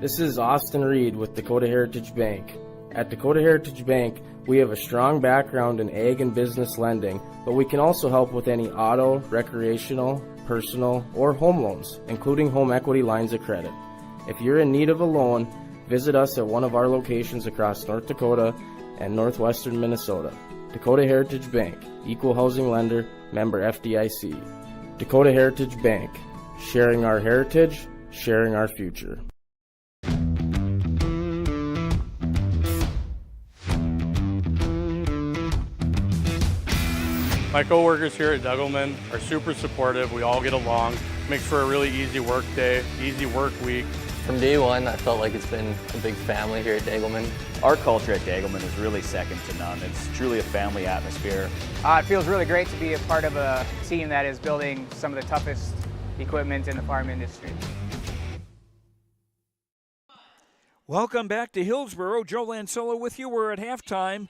This is Austin Reed with Dakota Heritage Bank. At Dakota Heritage Bank, we have a strong background in ag and business lending, but we can also help with any auto, recreational, personal, or home loans, including home equity lines of credit. If you're in need of a loan, visit us at one of our locations across North Dakota and northwestern Minnesota. Dakota Heritage Bank, equal housing lender, member FDIC. Dakota Heritage Bank, sharing our heritage, sharing our future. My coworkers here at Degelman are super supportive. We all get along. Makes for a really easy work day, easy work week. From day one, I felt like it's been a big family here at Degelman. Our culture at Degelman is really second to none. It's truly a family atmosphere. It feels really great to be a part of a team that is building some of the toughest equipment in the farm industry. Welcome back to Hillsboro. Joe Lancello with you. We're at halftime.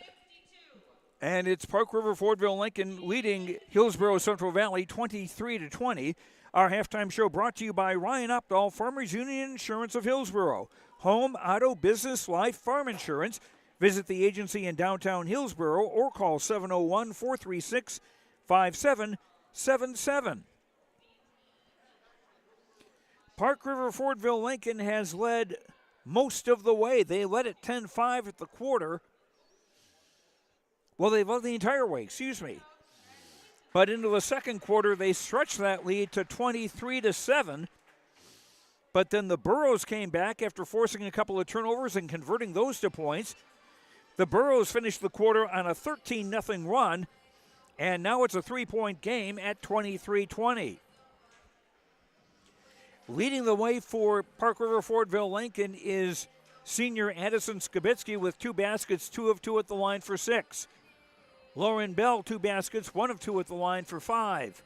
And it's Park River-Fordville-Lankin leading Hillsboro-Central Valley 23-20. Our halftime show brought to you by Ryan Opdahl, Farmers Union Insurance of Hillsboro. Home, auto, business, life, farm insurance. Visit the agency in downtown Hillsboro or call 701-436-5777. Park River-Fordville-Lankin has led most of the way. They led at 10-5 at the quarter. Well, they led the entire way, But into the second quarter, they stretched that lead to 23-7. But then the Burros came back after forcing a couple of turnovers and converting those to points. The Burros finished the quarter on a 13-0 run, and now it's a three-point game at 23-20. Leading the way for Park River-Fordville-Lankin is senior Addison Skibitsky with 2 baskets, 2 of 2 at the line for 6. Lauren Bell, 2 baskets, 1 of 2 at the line for 5.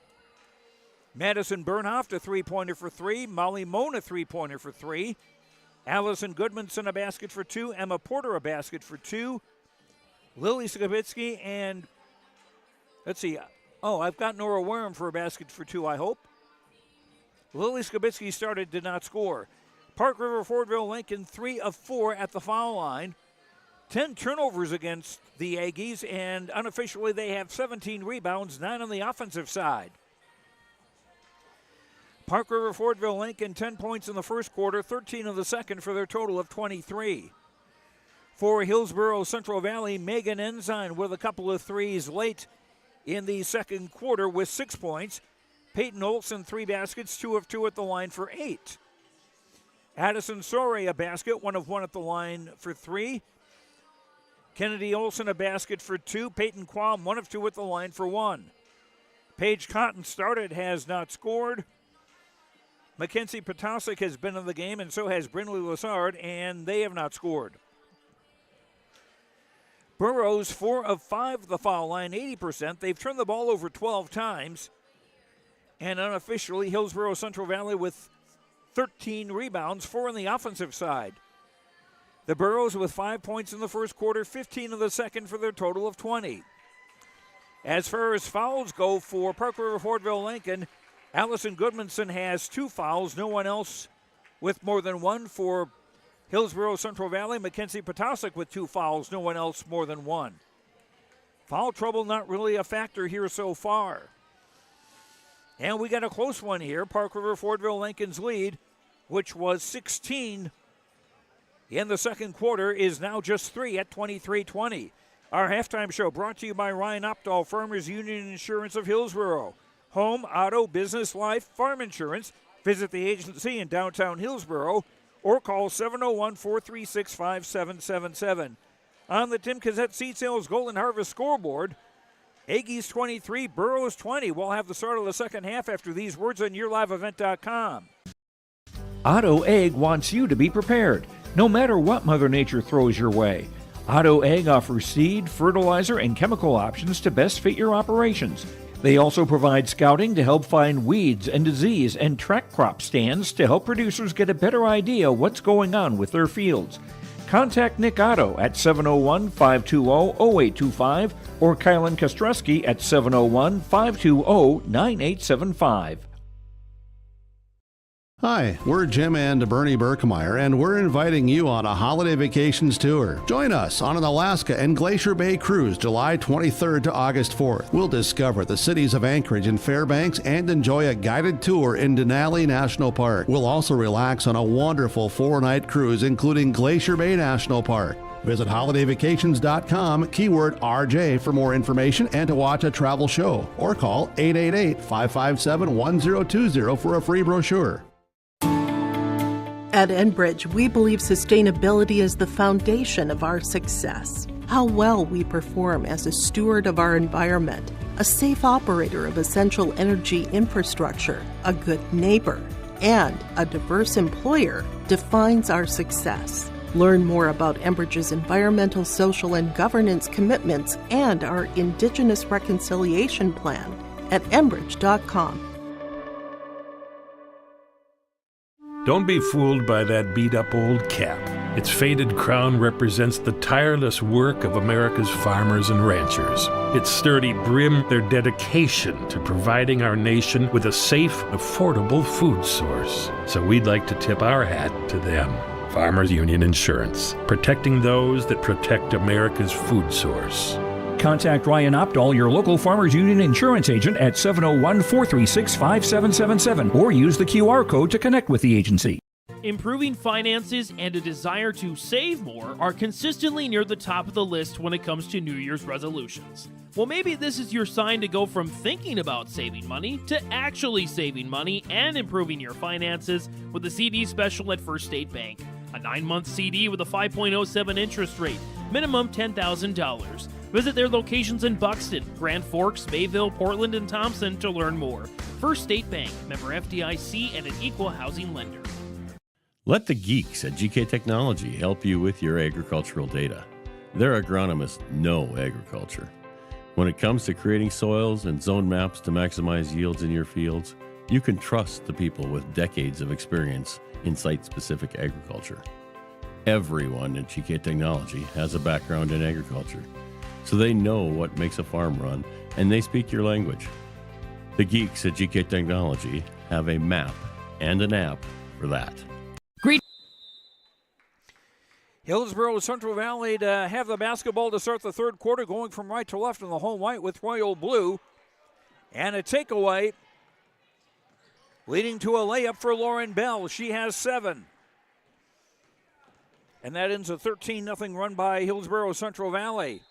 Madison Bernhoft, a three-pointer for 3. Molly Moan, a three-pointer for 3. Allison Goodmanson, a basket for 2. Emma Porter, a basket for 2. Lily Skibitsky and, I've got Nora Worm for a basket for 2, I hope. Lily Skibitsky started, did not score. Park River-Fordville-Lankin, 3 of 4 at the foul line. 10 turnovers against the Aggies, and unofficially they have 17 rebounds, 9 on the offensive side. Park River-Fordville-Lankin, 10 points in the first quarter, 13 in the second for their total of 23. For Hillsboro-Central Valley, Megan Ensign with a couple of threes late in the second quarter with 6 points. Peyton Olson, 3 baskets, 2 of 2 at the line for 8. Addison Sorey, a basket, 1 of 1 at the line for 3. Kennedy Olson, a basket for 2. Peyton Quam, 1 of 2 at the line for 1. Paige Cotton started, has not scored. Mackenzie Potasic has been in the game, and so has Brinley Lassard, and they have not scored. Burrows, 4 of 5 at the foul line, 80%. They've turned the ball over 12 times. And unofficially, Hillsboro-Central Valley with 13 rebounds, 4 on the offensive side. The Burros with 5 points in the first quarter, 15 in the second for their total of 20. As far as fouls go for Park River-Fordville-Lankin, Allison Goodmanson has 2 fouls. No one else with more than 1 for Hillsboro-Central Valley. Mackenzie Potasic with 2 fouls. No one else more than 1. Foul trouble not really a factor here so far. And we got a close one here. Park River-Fordville-Lankin's lead, which was 16 in the second quarter, is now just 3 at 23-20. Our halftime show brought to you by Ryan Opdahl, Farmers Union Insurance of Hillsboro. Home, auto, business, life, farm insurance. Visit the agency in downtown Hillsboro or call 701-436-5777. On the Tim Cassette Seed Sales Golden Harvest scoreboard, Aggies 23, Burrows 20. We'll have the start of the second half after these words on YourLiveEvent.com. Otto Egg wants you to be prepared, no matter what Mother Nature throws your way. Otto Egg offers seed, fertilizer, and chemical options to best fit your operations. They also provide scouting to help find weeds and disease and track crop stands to help producers get a better idea what's going on with their fields. Contact Nick Otto at 701-520-0825 or Kylan Kostreski at 701-520-9875. Hi, we're Jim and Bernie Berkemeyer, and we're inviting you on a holiday vacations tour. Join us on an Alaska and Glacier Bay cruise July 23rd to August 4th. We'll discover the cities of Anchorage and Fairbanks and enjoy a guided tour in Denali National Park. We'll also relax on a wonderful 4-night cruise including Glacier Bay National Park. Visit holidayvacations.com, keyword RJ for more information and to watch a travel show, or call 888-557-1020 for a free brochure. At Enbridge, we believe sustainability is the foundation of our success. How well we perform as a steward of our environment, a safe operator of essential energy infrastructure, a good neighbor, and a diverse employer defines our success. Learn more about Enbridge's environmental, social, and governance commitments and our Indigenous Reconciliation Plan at Enbridge.com. Don't be fooled by that beat-up old cap. Its faded crown represents the tireless work of America's farmers and ranchers. Its sturdy brim, their dedication to providing our nation with a safe, affordable food source. So we'd like to tip our hat to them. Farmers Union Insurance, protecting those that protect America's food source. Contact Ryan Opdahl, your local Farmers Union insurance agent, at 701-436-5777 or use the QR code to connect with the agency. Improving finances and a desire to save more are consistently near the top of the list when it comes to New Year's resolutions. Well, maybe this is your sign to go from thinking about saving money to actually saving money and improving your finances with a CD special at First State Bank. A 9-month CD with a 5.07 interest rate, minimum $10,000. Visit their locations in Buxton, Grand Forks, Mayville, Portland, and Thompson to learn more. First State Bank, member FDIC, and an equal housing lender. Let the geeks at GK Technology help you with your agricultural data. Their agronomists know agriculture. When it comes to creating soils and zone maps to maximize yields in your fields, you can trust the people with decades of experience in site-specific agriculture. Everyone at GK Technology has a background in agriculture, so they know what makes a farm run, and they speak your language. The geeks at GK Technology have a map and an app for that. Hillsboro-Central Valley to have the basketball to start the third quarter, going from right to left in the home white with royal blue. And a takeaway leading to a layup for Lauren Bell. She has 7. And that ends a 13-0 run by Hillsboro-Central Valley.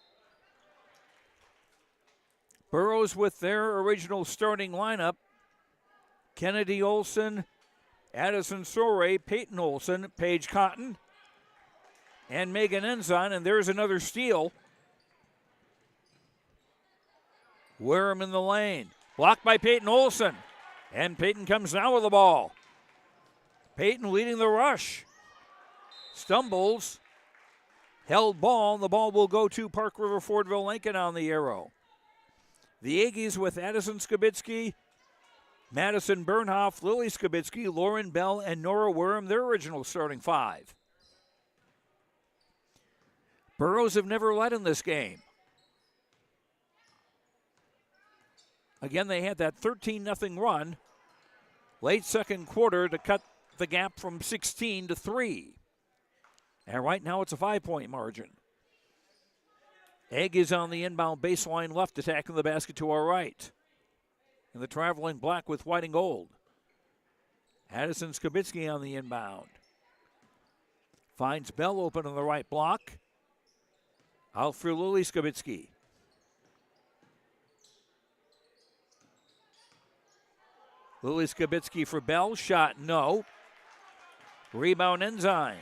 Burrows with their original starting lineup. Kennedy Olson, Addison Soray, Peyton Olson, Paige Cotton, and Megan Ensign. And there's another steal. Wareham in the lane. Blocked by Peyton Olson. And Peyton comes now with the ball. Peyton leading the rush. Stumbles. Held ball, and the ball will go to Park River-Fordville-Lankin on the arrow. The Aggies with Addison Skibitsky, Madison Bernhoff, Lily Skibitsky, Lauren Bell, and Nora Wareham, their original starting five. Burrows have never led in this game. Again, they had that 13-0 run late second quarter to cut the gap from 16 to 3. And right now it's a 5-point margin. Aggies on the inbound baseline left, attacking the basket to our right. And the traveling black with white and gold. Addison Skibitsky on the inbound. Finds Bell open on the right block. Out for Lily Skibitsky. Lily Skibitsky for Bell. Shot no. Rebound Ensign.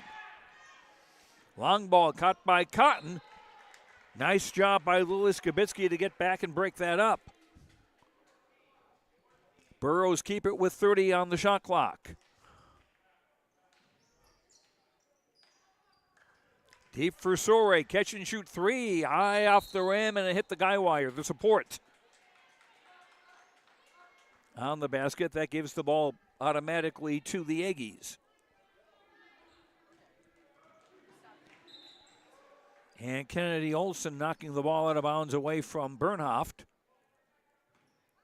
Long ball caught by Cotton. Nice job by Lily Skibitsky to get back and break that up. Burrows keep it with 30 on the shot clock. Deep for Soray. Catch and shoot three. High off the rim, and it hit the guy wire. The support on the basket. That gives the ball automatically to the Aggies. And Kennedy Olson knocking the ball out of bounds away from Bernhoft.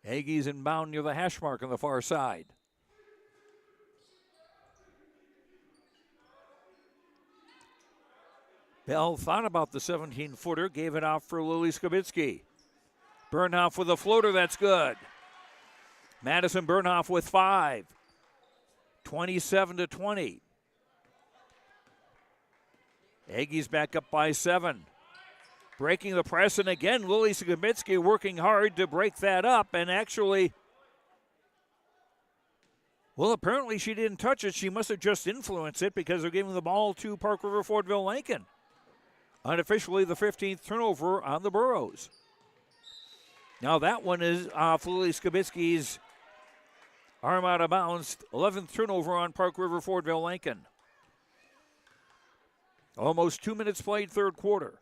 Aggies inbound near the hash mark on the far side. Bell thought about the 17-footer, gave it off for Lily Skibitsky. Bernhoft with a floater, that's good. Madison Bernhoft with 5. 27-20. Aggies back up by 7. Breaking the press, and again, Lily Skibitsky working hard to break that up, and actually, well, apparently she didn't touch it. She must have just influenced it because they're giving the ball to Park River-Fordville-Lankin. Unofficially, the 15th turnover on the Burrows. Now that one is off Lily Skibitsky's arm out of bounds. 11th turnover on Park River-Fordville-Lankin. Almost 2 minutes played, third quarter.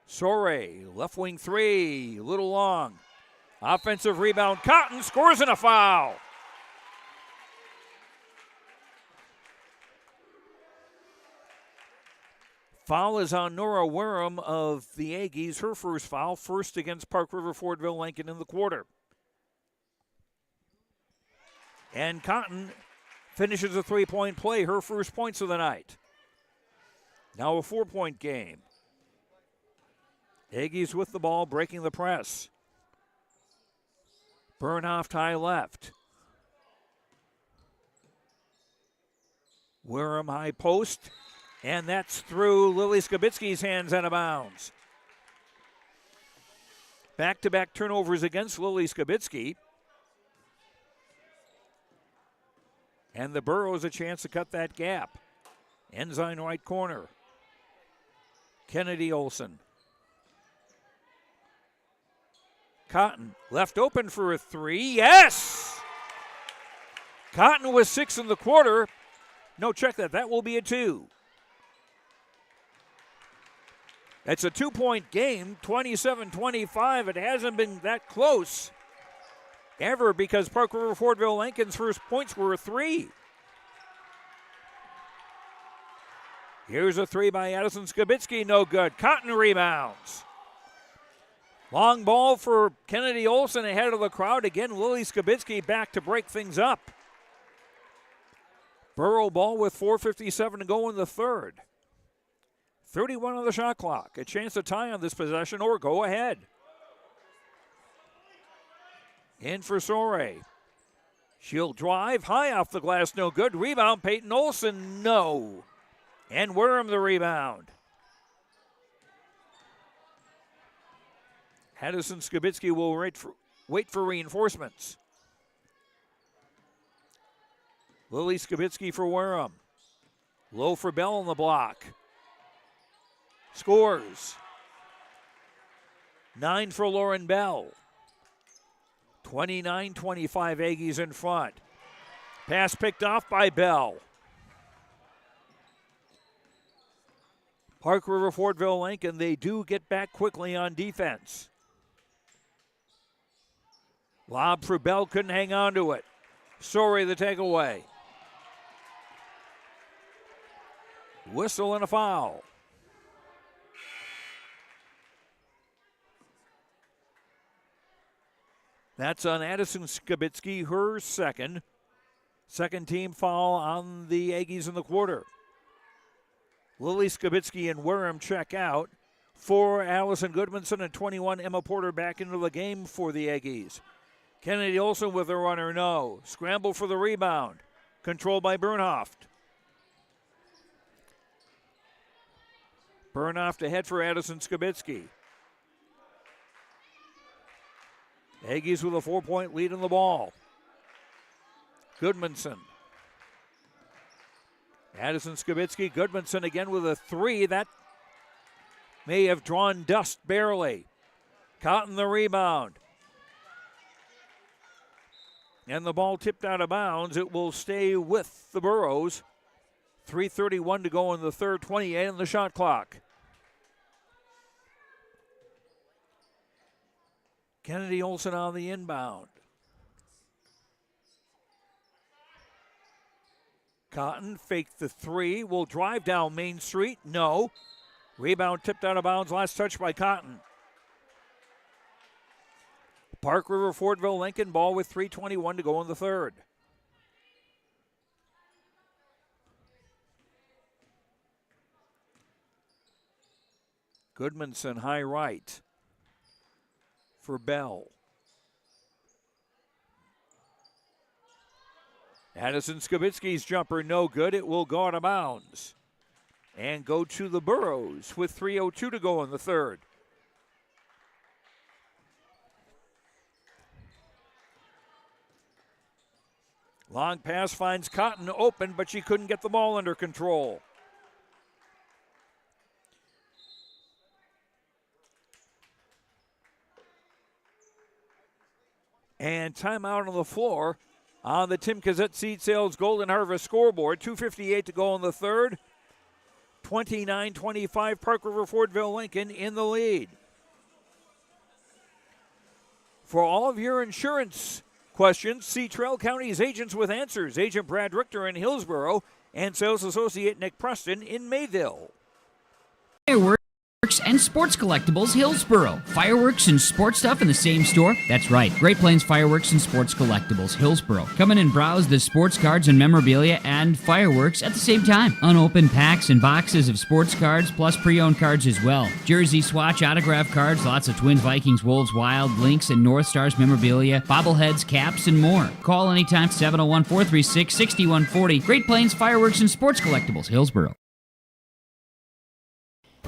Soray, left wing three, a little long. Offensive rebound, Cotton scores and a foul. Foul is on Nora Wareham of the Aggies. Her first foul, first against Park River-Fordville-Lankin in the quarter. And Cotton finishes a three-point play, her first points of the night. Now a 4-point game. Aggies with the ball, breaking the press. Bernhoft high left. Wareham high post, and that's through Lily Skibitsky's hands out of bounds. Back-to-back turnovers against Lily Skibitsky. And the Burrows a chance to cut that gap. Ensign right corner. Kennedy Olson. Cotton left open for a three. Yes! Cotton was 6 in the quarter. No, check that. That will be a 2. It's a 2-point game, 27-25. It hasn't been that close ever because Park River-Fordville-Lankin's first points were a 3. Here's a 3 by Addison Skibitsky, no good. Cotton rebounds. Long ball for Kennedy Olson ahead of the crowd. Again, Lily Skibitsky back to break things up. Burrow ball with 4:57 to go in the third. 31 on the shot clock. A chance to tie on this possession or go ahead. In for Soray. She'll drive high off the glass, no good. Rebound, Peyton Olson, no. And Wareham the rebound. Addison Skibitsky will wait for reinforcements. Lily Skibitsky for Wareham. Low for Bell on the block. Scores. 9 for Lauren Bell. 29-25 Aggies in front. Pass picked off by Bell. Park River-Fordville-Lankin, they do get back quickly on defense. Lob for Bell, couldn't hang on to it. Sorry, the takeaway. Whistle and a foul. That's on Addison Skibitsky, her second. Second team foul on the Aggies in the quarter. Lily Skibitsky and Wareham check out. 4, Allison Goodmanson, and 21, Emma Porter back into the game for the Aggies. Kennedy Olson with a runner, no. Scramble for the rebound. Controlled by Bernhoft. Bernhoft ahead for Addison Skibitsky. Aggies with a 4-point lead in the ball. Goodmanson. Addison Skibitsky, Goodmanson again with a 3. That may have drawn dust barely. Cotton the rebound. And the ball tipped out of bounds. It will stay with the Burros. 3:31 to go in the third, 28 on the shot clock. Kennedy Olson on the inbound. Cotton faked the 3, will drive down Main Street. No. Rebound tipped out of bounds, last touch by Cotton. Park River-Fordville-Lankin ball with 3:21 to go in the third. Goodmanson high right for Bell. Addison Skibitsky's jumper no good. It will go out of bounds and go to the Burros with 3:02 to go in the third. Long pass finds Cotton open, but she couldn't get the ball under control. And timeout on the floor on the Tim Kazette Seed Sales Golden Harvest scoreboard. 2:58 to go in the third. 29-25 Park River-Fordville-Lankin in the lead. For all of your insurance questions, see Trail County's agents with answers. Agent Brad Richter in Hillsboro and sales associate Nick Preston in Mayville. Fireworks and sports collectibles Hillsboro. Fireworks and sports stuff in the same store? That's right. Great Plains Fireworks and Sports Collectibles Hillsboro. Come in and browse the sports cards and memorabilia and fireworks at the same time. Unopened packs and boxes of sports cards plus pre-owned cards as well. Jersey swatch autograph cards, lots of Twins, Vikings, Wolves, Wild, Lynx, and North Stars memorabilia, bobbleheads, caps, and more. Call anytime 701-436-6140. Great Plains Fireworks and Sports Collectibles Hillsboro.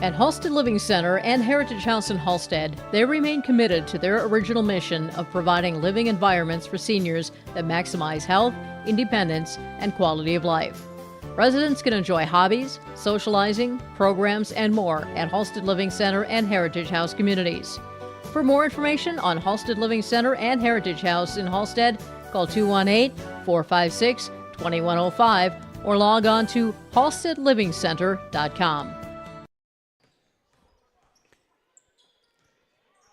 At Halstead Living Center and Heritage House in Halstead, they remain committed to their original mission of providing living environments for seniors that maximize health, independence, and quality of life. Residents can enjoy hobbies, socializing, programs, and more at Halstead Living Center and Heritage House communities. For more information on Halstead Living Center and Heritage House in Halstead, call 218-456-2105 or log on to halsteadlivingcenter.com.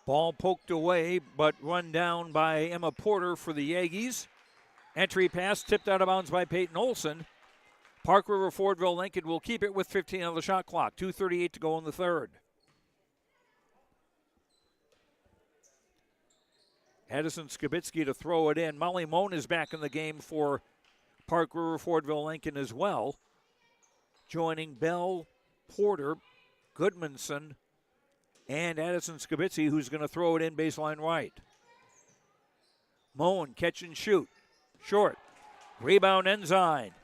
Ball poked away, but run down by Emma Porter for the Aggies. Entry pass tipped out of bounds by Peyton Olson. Park River-Fordville-Lankin will keep it with 15 on the shot clock. 2:38 to go in the third. Addison Skibitsky to throw it in. Molly Moan is back in the game for Park River-Fordville-Lankin as well. Joining Bell, Porter, Goodmanson, and Addison Skibitsky, who's going to throw it in baseline right. Moen, catch and shoot. Short. Rebound, Ensign.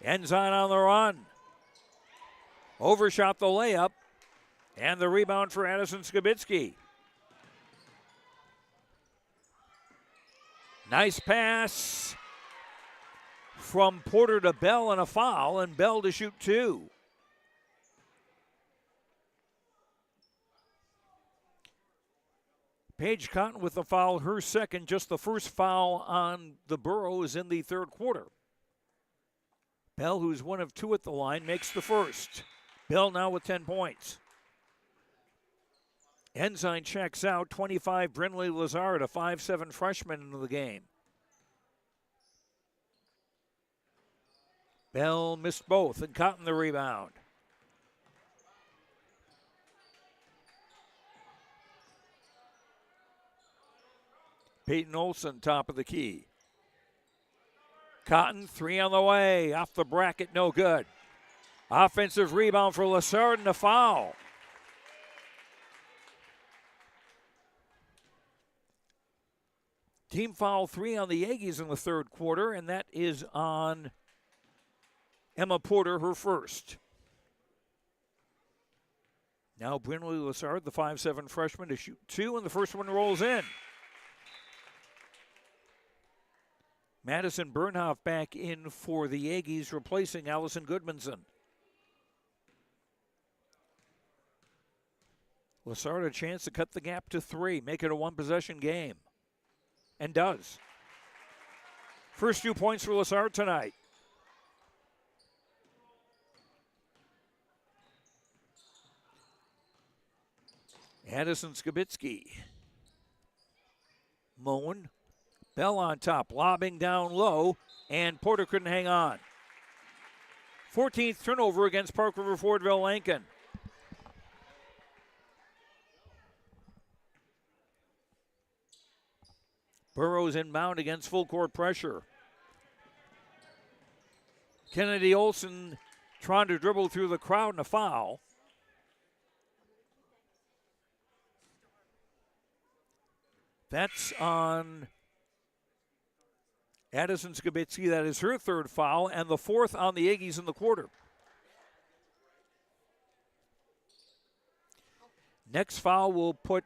Ensign on the run. Overshot the layup. And the rebound for Addison Skibitsky. Nice pass from Porter to Bell and a foul, and Bell to shoot 2. Paige Cotton with the foul, her second, just the first foul on the Burros in the third quarter. Bell, who's 1 of 2 at the line, makes the first. Bell now with 10 points. Ensign checks out, 25, Brinley Lazard, a 5'7" freshman into the game. Bell missed both, and Cotton the rebound. Peyton Olson, top of the key. Cotton, 3 on the way, off the bracket, no good. Offensive rebound for Lassard and a foul. Team foul 3 on the Aggies in the third quarter, and that is on Emma Porter, her first. Now Brinley Lassard, the 5'7" freshman, to shoot 2, and the first one rolls in. Madison Bernhoff back in for the Aggies, replacing Allison Goodmanson. Lassard a chance to cut the gap to 3, make it a one-possession game. And does. First 2 points for Lassard tonight. Addison Skibitsky. Moen. Bell on top, lobbing down low, and Porter couldn't hang on. 14th turnover against Park River-Fordville-Lankin. Burrows inbound against full court pressure. Kennedy Olson trying to dribble through the crowd and a foul. That's on Addison Skibitsky. That is her third foul, and the fourth on the Aggies in the quarter. Next foul will put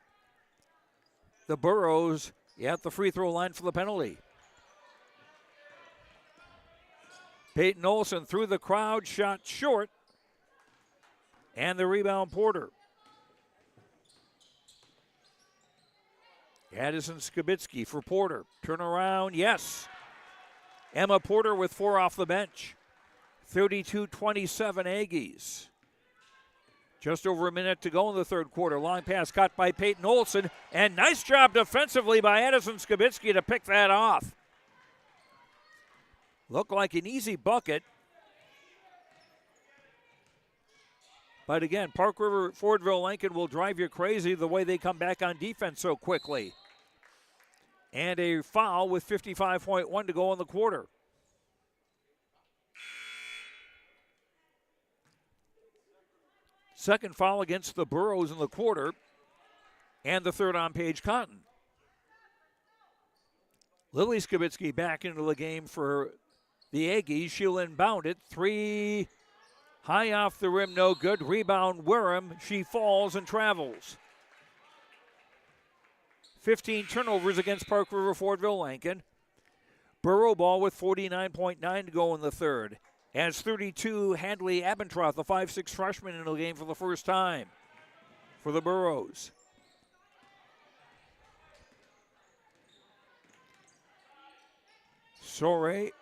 the Burros at the free throw line for the penalty. Peyton Olson through the crowd, shot short, and the rebound Porter. Addison Skibitsky for Porter. Turnaround, yes. Emma Porter with 4 off the bench. 32-27 Aggies. Just over a minute to go in the third quarter. Long pass caught by Peyton Olson, and nice job defensively by Addison Skibitsky to pick that off. Looked like an easy bucket. But again, Park River-Fordville-Lankin will drive you crazy the way they come back on defense so quickly. And a foul with 55.1 to go in the quarter. Second foul against the Burros in the quarter, and the third on Paige Cotton. Lily Skibitsky back into the game for the Aggies. She'll inbound it. 3 high off the rim, no good. Rebound Wareham. She falls and travels. 15 turnovers against Park River-Fordville-Lankin. Burrow ball with 49.9 to go in the third. As 32, Hadley Abentroth, the 5'6" freshman, in the game for the first time for the Burros. Sorey.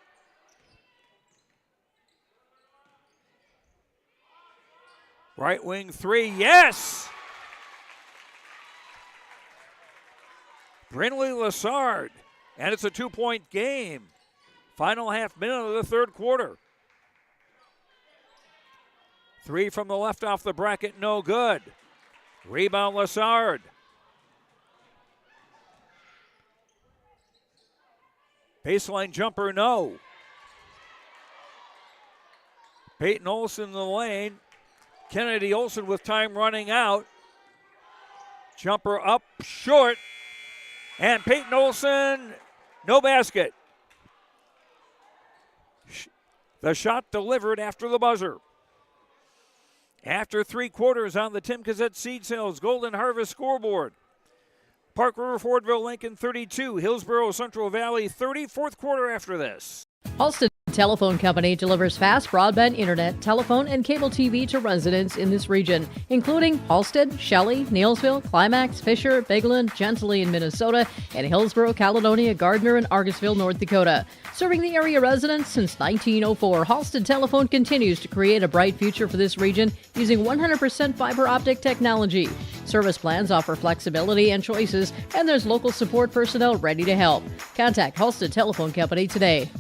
Right wing 3, yes! Brinley Lassard, and it's a 2-point game. Final half minute of the third quarter. 3 from the left off the bracket, no good. Rebound Lassard. Baseline jumper, no. Peyton Olson in the lane. Kennedy Olson with time running out. Jumper up short. And Peyton Olson, no basket. The shot delivered after the buzzer. After 3 quarters on the Tim Cassett Seed Sales Golden Harvest scoreboard. Park River-Fordville-Lankin 32, Hillsboro-Central Valley 30, fourth quarter after this. Halsted Telephone Company delivers fast broadband internet, telephone, and cable TV to residents in this region, including Halsted, Shelley, Neilsville, Climax, Fisher, Bigland, Gentilly in Minnesota, and Hillsboro, Caledonia, Gardner, and Argosville, North Dakota. Serving the area residents since 1904, Halsted Telephone continues to create a bright future for this region using 100% fiber optic technology. Service plans offer flexibility and choices, and there's local support personnel ready to help. Contact Halsted Telephone Company today.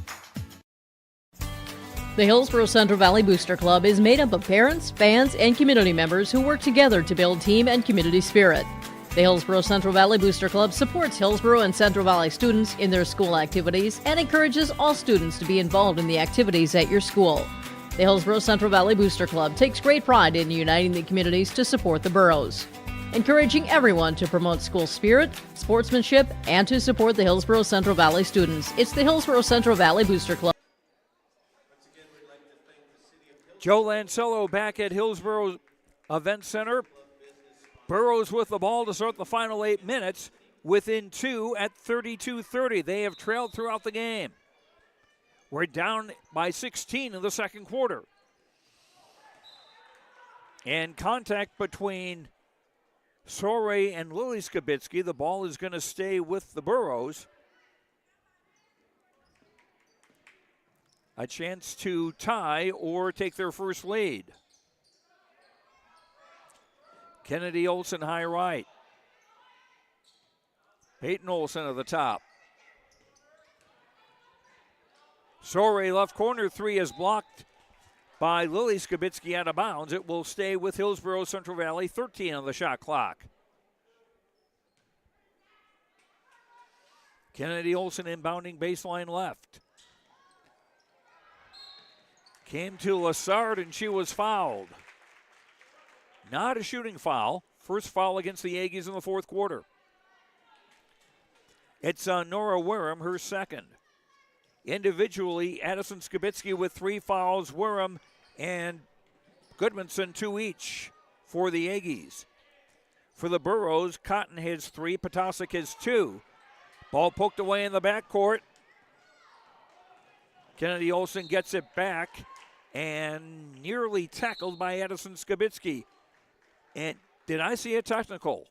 The Hillsboro-Central Valley Booster Club is made up of parents, fans, and community members who work together to build team and community spirit. The Hillsboro-Central Valley Booster Club supports Hillsboro and Central Valley students in their school activities and encourages all students to be involved in the activities at your school. The Hillsboro-Central Valley Booster Club takes great pride in uniting the communities to support the boroughs, encouraging everyone to promote school spirit, sportsmanship, and to support the Hillsboro-Central Valley students. It's the Hillsboro-Central Valley Booster Club. Joe Lancello back at Hillsboro Event Center. Burrows with the ball to start the final 8 minutes, within 2 at 32-30. They have trailed throughout the game. We're down by 16 in the second quarter. And contact between Sorey and Lily Skibitsky. The ball is going to stay with the Burrows. A chance to tie or take their first lead. Kennedy Olson high right. Peyton Olson at the top. Sorey left corner three is blocked by Lily Skibitsky out of bounds. It will stay with Hillsboro Central Valley, 13 on the shot clock. Kennedy Olson inbounding baseline left. Came to Lassard and she was fouled. Not a shooting foul. First foul against the Aggies in the fourth quarter. It's Nora Wareham, her second. Individually, Addison Skibitsky with 3 fouls, Wareham and Goodmanson 2 each for the Aggies. For the Burrows, Cotton has 3, Potasic has 2. Ball poked away in the backcourt. Kennedy Olson gets it back and nearly tackled by Addison Skibitsky. And did I see a technical?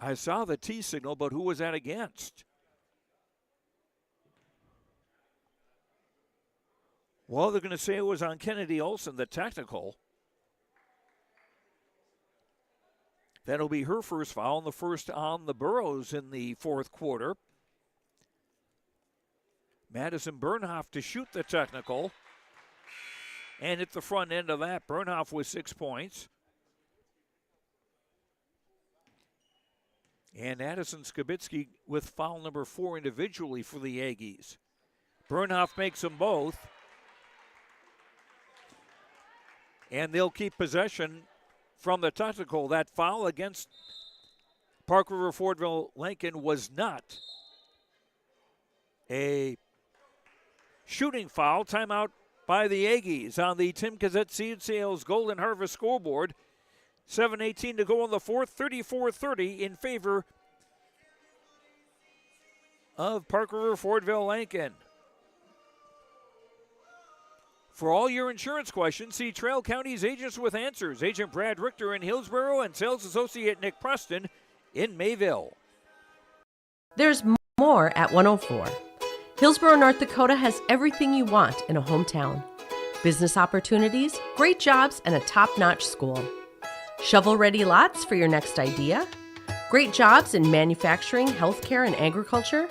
I saw the T signal, but who was that against? Well, they're going to say it was on Kennedy Olson, the technical. That'll be her first foul, and the first on the Burrows in the fourth quarter. Madison Bernhoff to shoot the technical. And at the front end of that, Bernhoff with 6 points. And Addison Skibitsky with foul number 4 individually for the Aggies. Bernhoff makes them both. And they'll keep possession from the technical. That foul against Park River-Fordville-Lankin was not a shooting foul. Timeout by the Aggies on the Tim Kazette Seed Sales Golden Harvest scoreboard. 7:18 to go in the fourth, 34-30 in favor of Park River-Fordville-Lankin. For all your insurance questions, see Trail County's Agents with Answers. Agent Brad Richter in Hillsboro and Sales Associate Nick Preston in Mayville. There's more at 104. Hillsboro, North Dakota has everything you want in a hometown. Business opportunities, great jobs, and a top-notch school. Shovel-ready lots for your next idea. Great jobs in manufacturing, healthcare, and agriculture.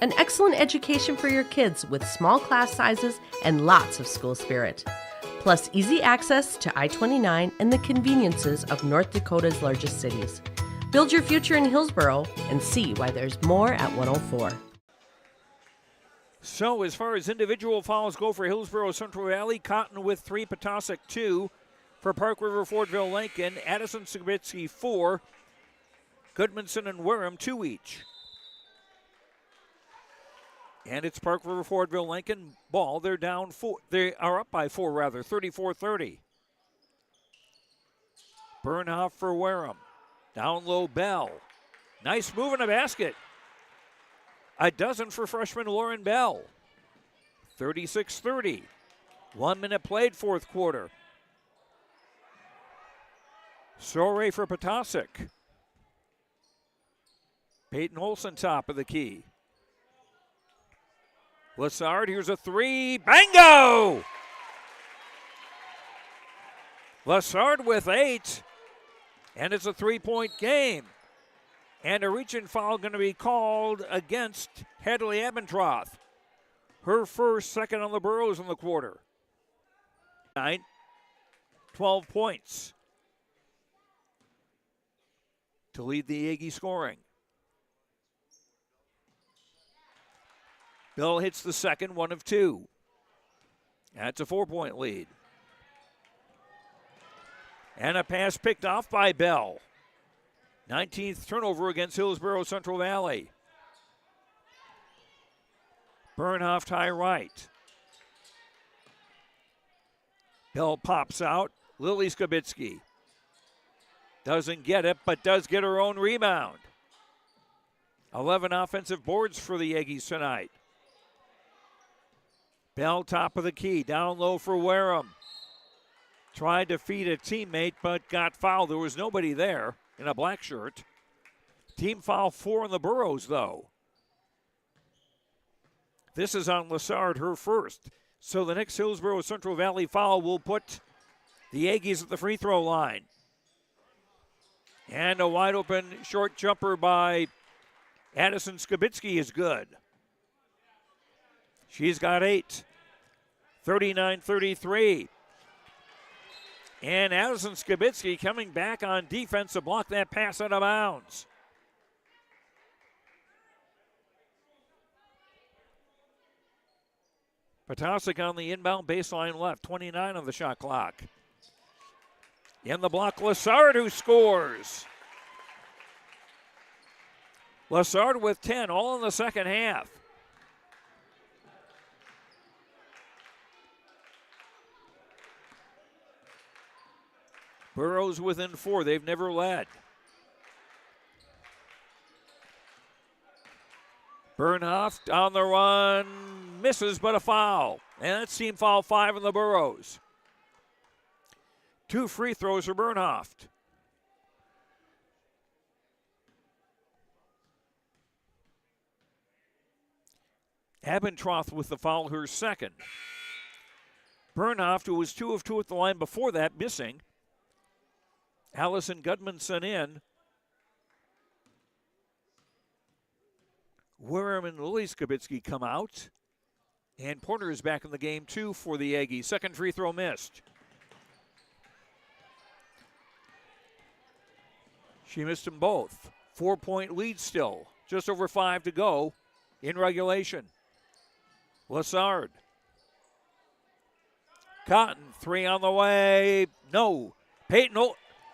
An excellent education for your kids with small class sizes and lots of school spirit. Plus easy access to I-29 and the conveniences of North Dakota's largest cities. Build your future in Hillsboro and see why there's more at 104. So as far as individual fouls go for Hillsboro Central Valley, Cotton with 3, Potasic 2. For Park River-Fordville-Lankin, Addison Skibitsky 4, Goodmanson and Wareham 2 each. And it's Park River-Fordville-Lankin ball. They're down 4. They are up by 4, rather, 34-30. Bernhoff for Wareham. Down low, Bell. Nice move in a basket. A dozen for freshman Lauren Bell. 36-30. 1 minute played, fourth quarter. Sorey for Potasek. Peyton Olson top of the key. Lassard, here's a 3. Bango! Lassard with 8. And it's a 3-point game. And a reach-in foul going to be called against Hadley Abendroth. Her first, second on the Burros in the quarter. 12 points to lead the Aggie scoring. Bell hits the second, 1 of 2. That's a 4-point lead. And a pass picked off by Bell. 19th turnover against Hillsboro-Central Valley. Bernhoff high right. Bell pops out. Lily Skibitsky doesn't get it, but does get her own rebound. 11 offensive boards for the Aggies tonight. Bell top of the key, down low for Wareham. Tried to feed a teammate, but got fouled. There was nobody there in a black shirt. Team foul 4 on the Burros, though. This is on Lassard, her first. So the next Hillsboro-Central Valley foul will put the Aggies at the free throw line. And a wide open short jumper by Addison Skibitsky is good. She's got 8. 39-33. And Addison Skibitsky coming back on defense to block that pass out of bounds. Potasek on the inbound baseline left, 29 on the shot clock. In the block, Lassard who scores. Lassard with 10, all in the second half. Burros within 4. They've never led. Bernhoff on the run. Misses, but a foul. And that's team foul 5 in the Burros. 2 free throws for Bernhoff. Abendroth with the foul, her second. Bernhoff, who was 2 of 2 at the line before that, missing. Allison Gudmundsson in. Wareham and Lily Skibitsky come out. And Porter is back in the game, too, for the Aggies. Second free throw missed. She missed them both. 4-point lead still. Just over 5 to go in regulation. Lassard. Cotton, 3 on the way. No. Peyton,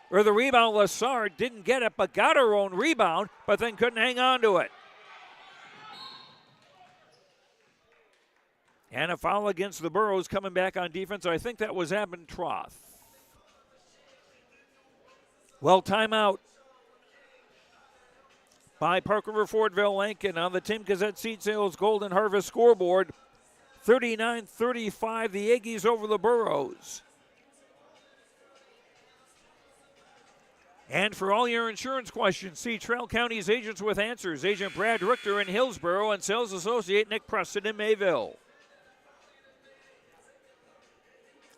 or the rebound, Lassard didn't get it, but got her own rebound, but then couldn't hang on to it. And a foul against the Burros coming back on defense. I think that was Abendroth. Well, timeout by Park River-Fordville-Lankin on the Tim Gazette Seed Sales Golden Harvest scoreboard. 39-35, the Aggies over the Burros. And for all your insurance questions, see Trail County's agents with answers. Agent Brad Richter in Hillsboro and sales associate Nick Preston in Mayville.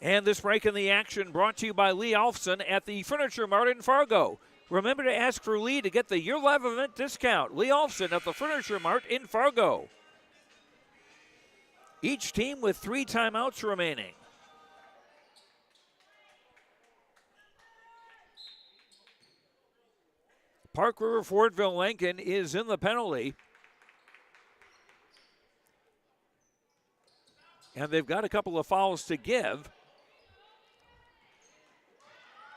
And this break in the action brought to you by Lee Alfson at the Furniture Mart in Fargo. Remember to ask for Lee to get the Your Live event discount. Lee Alfson at the Furniture Mart in Fargo. Each team with 3 timeouts remaining. Park River-Fordville-Lankin is in the penalty. And they've got a couple of fouls to give.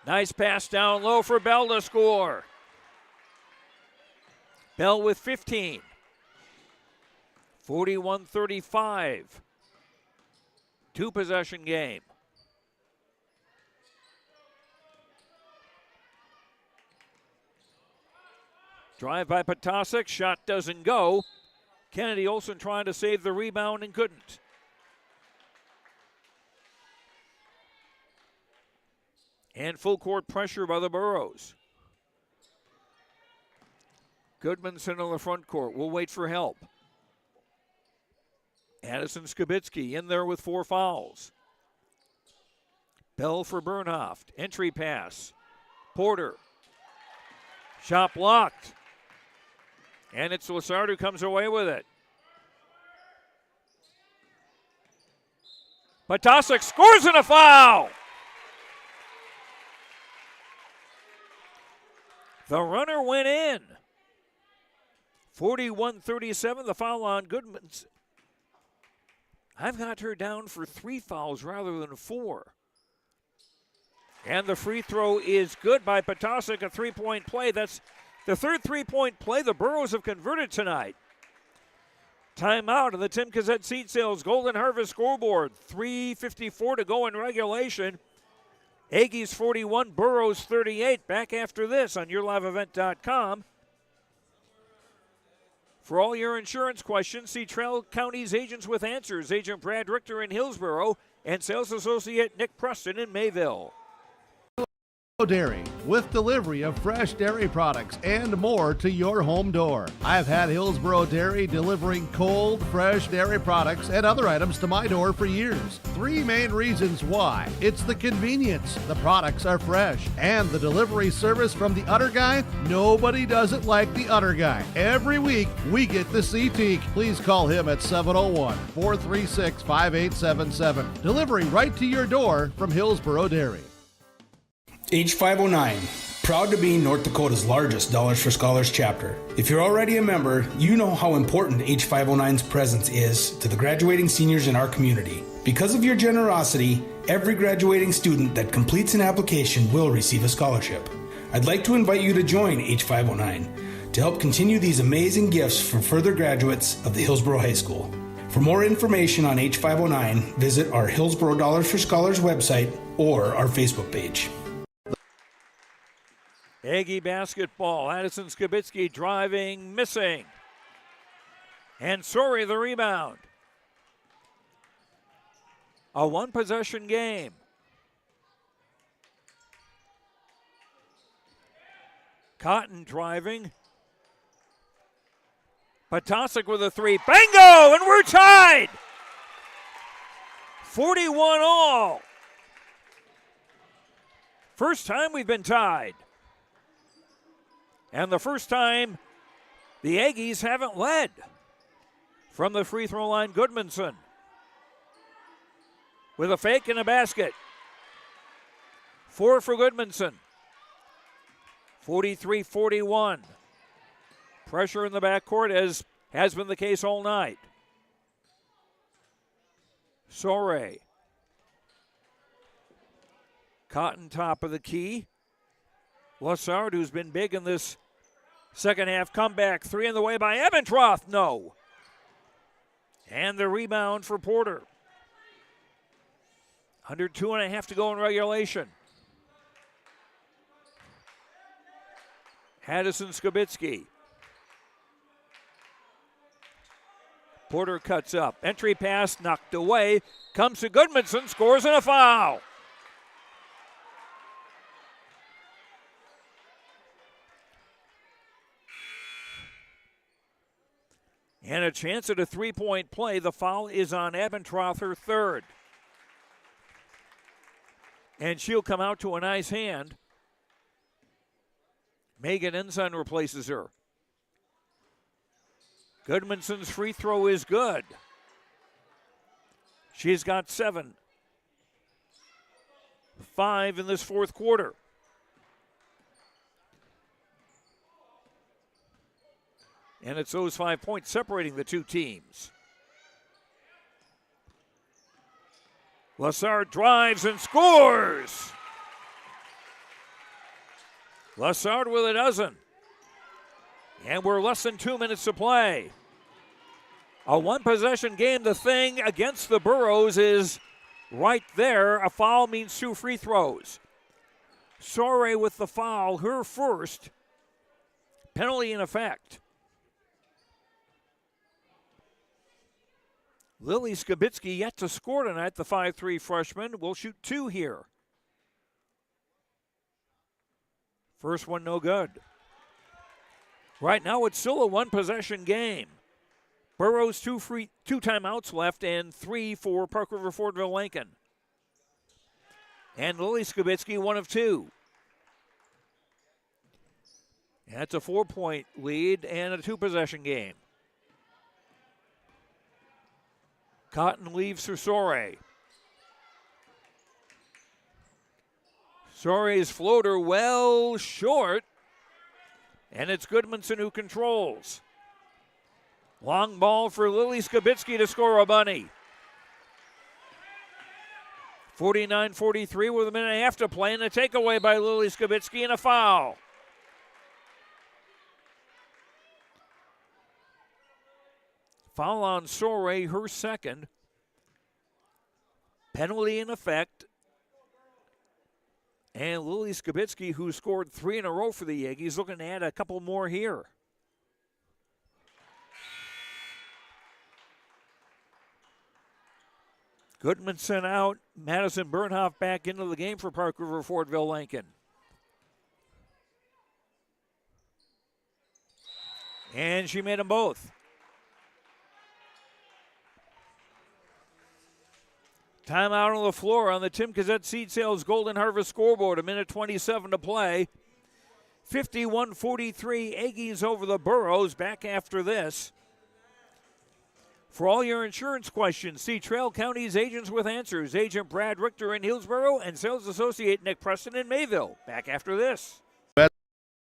Nice pass down low for Bell to score. Bell with 15. 41-35. Two-possession game. Drive by Potasic, shot doesn't go. Kennedy Olson trying to save the rebound and couldn't. And full court pressure by the Burros. Goodmanson on the front court. We'll wait for help. Addison Skibitsky in there with 4 fouls. Bell for Bernhoft. Entry pass. Porter. Shot blocked. And it's Lassard who comes away with it. Potasic scores in a foul. The runner went in. 41-37, the foul on Goodman's. I've got her down for 3 fouls rather than 4. And the free throw is good by Potasic, a 3-point play. That's the third 3-point play the Burros have converted tonight. Timeout of the Tim Cassette Seed Sales Golden Harvest scoreboard. 3:54 to go in regulation. Aggies 41, Burros 38. Back after this on YourLiveEvent.com. For all your insurance questions, see Trail County's Agents with Answers. Agent Brad Richter in Hillsboro and Sales Associate Nick Preston in Mayville. Dairy, with delivery of fresh dairy products and more to your home door. I've had Hillsboro Dairy delivering cold, fresh dairy products and other items to my door for years. 3 main reasons why. It's the convenience, the products are fresh, and the delivery service from the Udder Guy. Nobody does it like the Udder Guy. Every week, we get to see Teak. Please call him at 701-436-5877. Delivery right to your door from Hillsboro Dairy. H509, proud to be North Dakota's largest Dollars for Scholars chapter. If you're already a member, you know how important H509's presence is to the graduating seniors in our community. Because of your generosity, every graduating student that completes an application will receive a scholarship. I'd like to invite you to join H509 to help continue these amazing gifts for further graduates of the Hillsboro High School. For more information on H509, visit our Hillsboro Dollars for Scholars website or our Facebook page. Aggie basketball. Addison Skibitsky driving, missing. And Sori the rebound. A 1-possession game. Cotton driving. Potasic with a 3. Bingo! And we're tied! 41 all. First time we've been tied. And the first time the Aggies haven't led. From the free throw line, Goodmanson. With a fake and a basket. 4 for Goodmanson. 43-41. Pressure in the backcourt, as has been the case all night. Sore. Cotton top of the key. Lassard, who's been big in this second half comeback. 3 in the way by Ebentroth. No. And the rebound for Porter. Under 2.5 to go in regulation. Addison Skibitsky. Porter cuts up. Entry pass knocked away. Comes to Goodmanson. Scores and a foul. And a chance at a 3-point play. The foul is on Ebentroth, her 3rd. And she'll come out to a nice hand. Megan Ensign replaces her. Goodmanson's free throw is good. She's got 7. 5 in this fourth quarter. And it's those 5 points separating the two teams. Lassard drives and scores. Lassard with a dozen. And we're less than 2 minutes to play. A one-possession game. The thing against the Burros is right there. A foul means 2 free throws. Sore with the foul, her first. Penalty in effect. Lily Skibitsky yet to score tonight. The 5'3" freshman will shoot 2 here. First one no good. Right now it's still a one-possession game. Burrows 2 timeouts left and 3 for Park River-Fordville-Lankin. And Lily Skibitsky 1 of 2. That's a 4-point lead and a 2-possession game. Cotton leaves for Sore. Sore's floater well short. And it's Goodmanson who controls. Long ball for Lily Skibitsky to score a bunny. 49-43 with a minute and a half to play, and a takeaway by Lily Skibitsky and a foul. Foul on Sore, her second. Penalty in effect. And Lily Skibitsky, who scored 3 in a row for the Yankees, looking to add a couple more here. Goodmanson out. Madison Bernhoff back into the game for Park River-Fordville-Lankin. And she made them both. Timeout on the floor on the Tim Cassette Seed Sales Golden Harvest scoreboard. 1:27 to play. 51-43, Aggies over the Burros. Back after this. For all your insurance questions, see Trail County's Agents with Answers. Agent Brad Richter in Hillsboro and Sales Associate Nick Preston in Mayville. Back after this.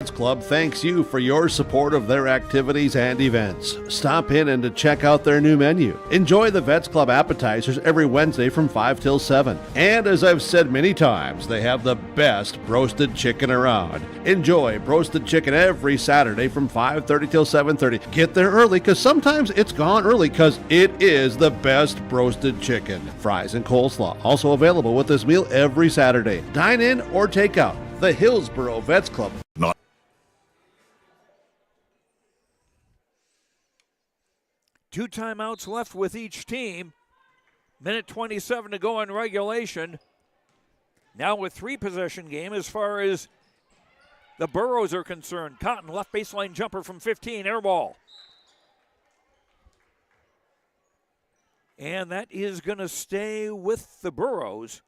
Vets Club thanks you for your support of their activities and events. Stop in and to check out their new menu. Enjoy the Vets Club appetizers every Wednesday from 5 till 7. And as I've said many times, they have the best roasted chicken around. Enjoy roasted chicken every Saturday from 5:30 till 7:30. Get there early because sometimes it's gone early because it is the best roasted chicken. Fries and coleslaw also available with this meal every Saturday. Dine in or take out. The Hillsboro Vets Club. Two timeouts left with each team. 1:27 to go in regulation. Now with 3-possession game as far as the Burros are concerned. Cotton left baseline jumper from 15, air ball. And that is going to stay with the Burros.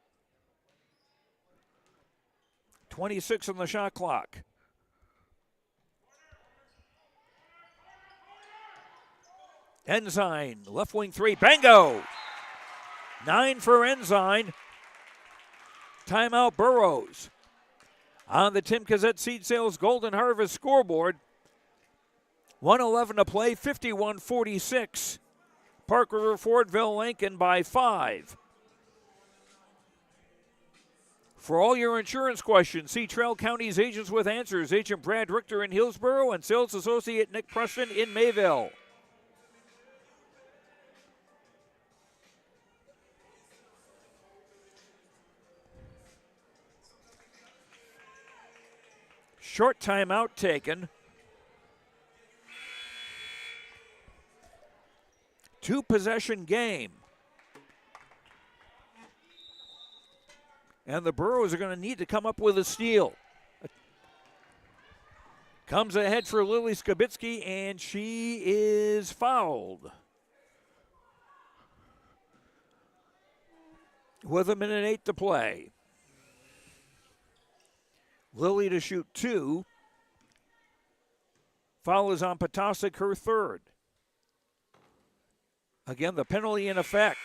26 on the shot clock. Ensign, left wing 3, bango! 9 for Ensign. Timeout Burros. On the Tim Cassette Seed Sales Golden Harvest scoreboard, 1:11 to play, 51-46. Park River-Fordville-Lankin by 5. For all your insurance questions, see Trail County's Agents with Answers. Agent Brad Richter in Hillsboro and Sales Associate Nick Preston in Mayville. Short timeout taken. 2-possession game. And the Burros are going to need to come up with a steal. Comes ahead for Lily Skibitsky, and she is fouled. With 1:08 to play. Lily to shoot 2. Foul is on Potasic, her third. Again, the penalty in effect.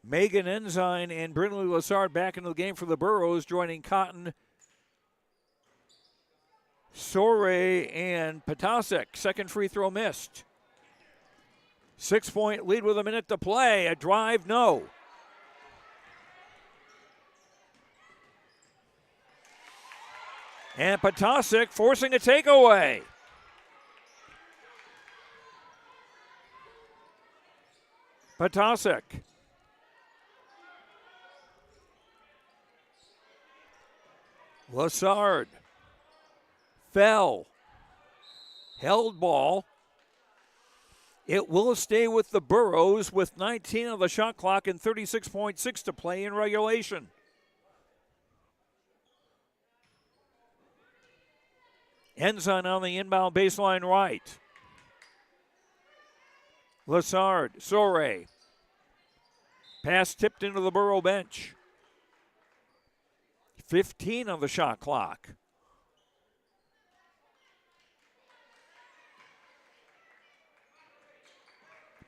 Megan Ensign and Brindley Lassard back into the game for the Burros, joining Cotton, Sore, and Potasic. Second free throw missed. 6-point lead with 1 minute to play. A drive, no. And Potasic forcing a takeaway. Potasic. Lassard. Fell. Held ball. It will stay with the Burros with 19 on the shot clock and 36.6 to play in regulation. Ensign on the inbound baseline right. Lassard, Sore. Pass tipped into the Burro bench. 15 on the shot clock.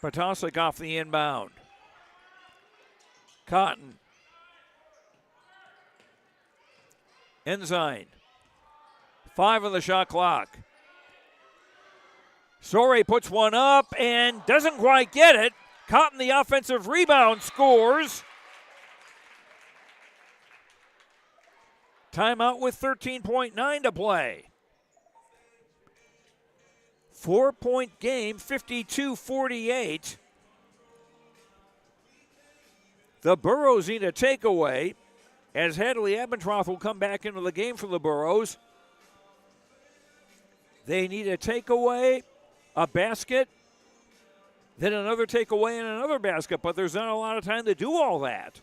Potasic off the inbound. Cotton. Ensign. 5 on the shot clock. Sore puts one up and doesn't quite get it. Cotton, the offensive rebound, scores. Timeout with 13.9 to play. 4-point game, 52-48. The Burros need a takeaway as Hadley Abendroth will come back into the game for the Burros. They need a takeaway, a basket, then another takeaway and another basket, but there's not a lot of time to do all that.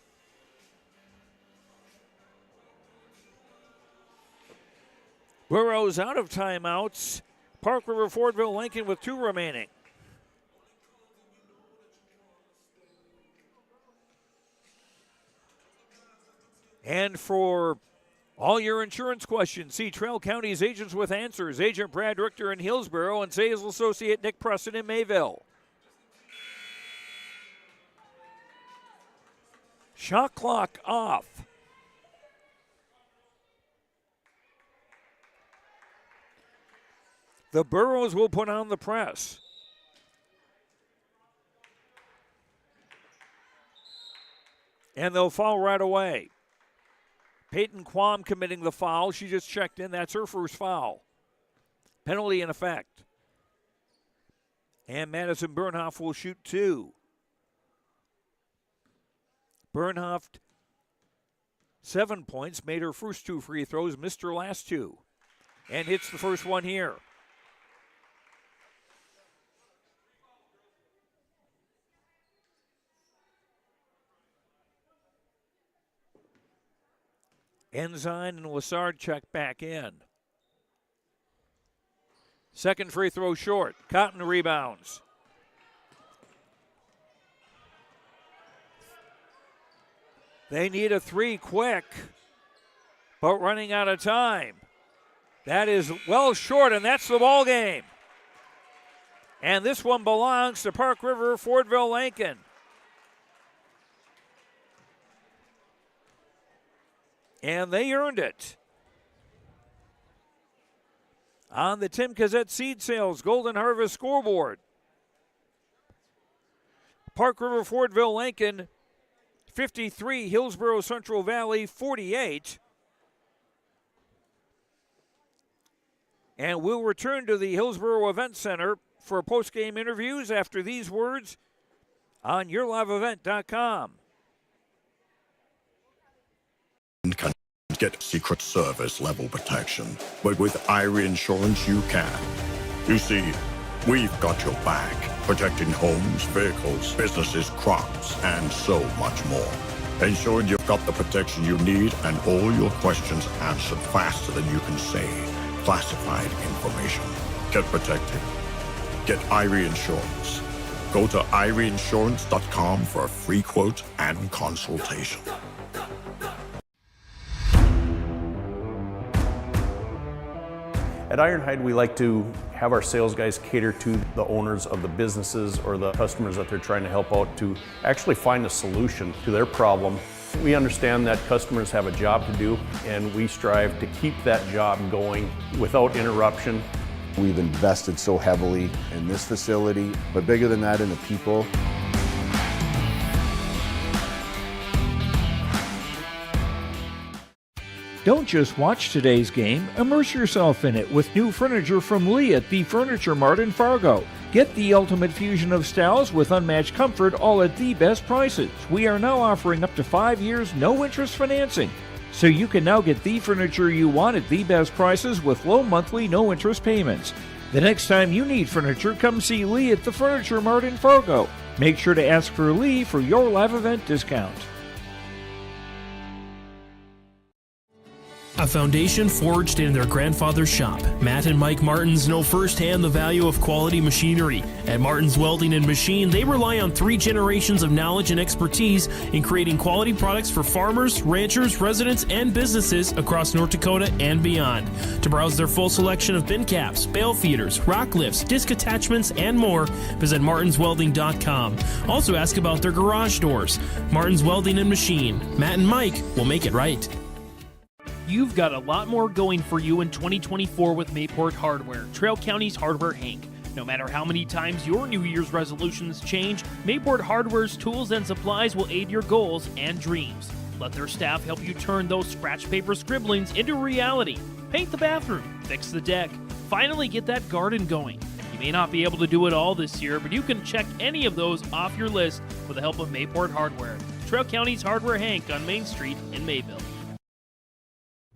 Burros out of timeouts. Park River-Fordville-Lankin with 2 remaining. And for all your insurance questions, see Trail County's Agents with Answers. Agent Brad Richter in Hillsboro and sales associate Nick Preston in Mayville. Shot clock off. The Burros will put on the press. And they'll foul right away. Peyton Quam committing the foul. She just checked in. That's her first foul. Penalty in effect. And Madison Bernhoff will shoot 2. Bernhoff, 7 points, made her first 2 free throws, missed her last 2. And hits the first one here. Ensign and Lassard check back in. Second free throw short. Cotton rebounds. They need a 3 quick, but running out of time. That is well short, and that's the ball game. And this one belongs to Park River-Fordville-Lankin. And they earned it. On the Tim Cassette Seed Sales Golden Harvest scoreboard. Park River-Fordville-Lankin 53, Hillsboro-Central Valley 48. And we'll return to the Hillsboro Event Center for post-game interviews after these words on YourLiveEvent.com. Can get Secret Service level protection, but with Irie Insurance you can. You see, we've got your back, protecting homes, vehicles, businesses, crops, and so much more. Ensuring you've got the protection you need and all your questions answered faster than you can say classified information. Get protected. Get Irie Insurance. Go to IrieInsurance.com for a free quote and consultation. At Ironhide, we like to have our sales guys cater to the owners of the businesses or the customers that they're trying to help out to actually find a solution to their problem. We understand that customers have a job to do, and we strive to keep that job going without interruption. We've invested so heavily in this facility, but bigger than that, in the people. Don't just watch today's game, immerse yourself in it with new furniture from Lee at the Furniture Mart in Fargo. Get the ultimate fusion of styles with unmatched comfort, all at the best prices. We are now offering up to 5 years no-interest financing, so you can now get the furniture you want at the best prices with low monthly no-interest payments. The next time you need furniture, come see Lee at the Furniture Mart in Fargo. Make sure to ask for Lee for your live event discount. A foundation forged in their grandfather's shop. Matt and Mike Martins know firsthand the value of quality machinery. At Martins Welding and Machine, they rely on 3 generations of knowledge and expertise in creating quality products for farmers, ranchers, residents, and businesses across North Dakota and beyond. To browse their full selection of bin caps, bale feeders, rock lifts, disc attachments, and more, visit martinswelding.com. Also ask about their garage doors. Martins Welding and Machine. Matt and Mike will make it right. You've got a lot more going for you in 2024 with Mayport Hardware, Trail County's Hardware Hank. No matter how many times your New Year's resolutions change, Mayport Hardware's tools and supplies will aid your goals and dreams. Let their staff help you turn those scratch paper scribblings into reality. Paint the bathroom, fix the deck, finally get that garden going. You may not be able to do it all this year, but you can check any of those off your list with the help of Mayport Hardware, Trail County's Hardware Hank on Main Street in Mayville.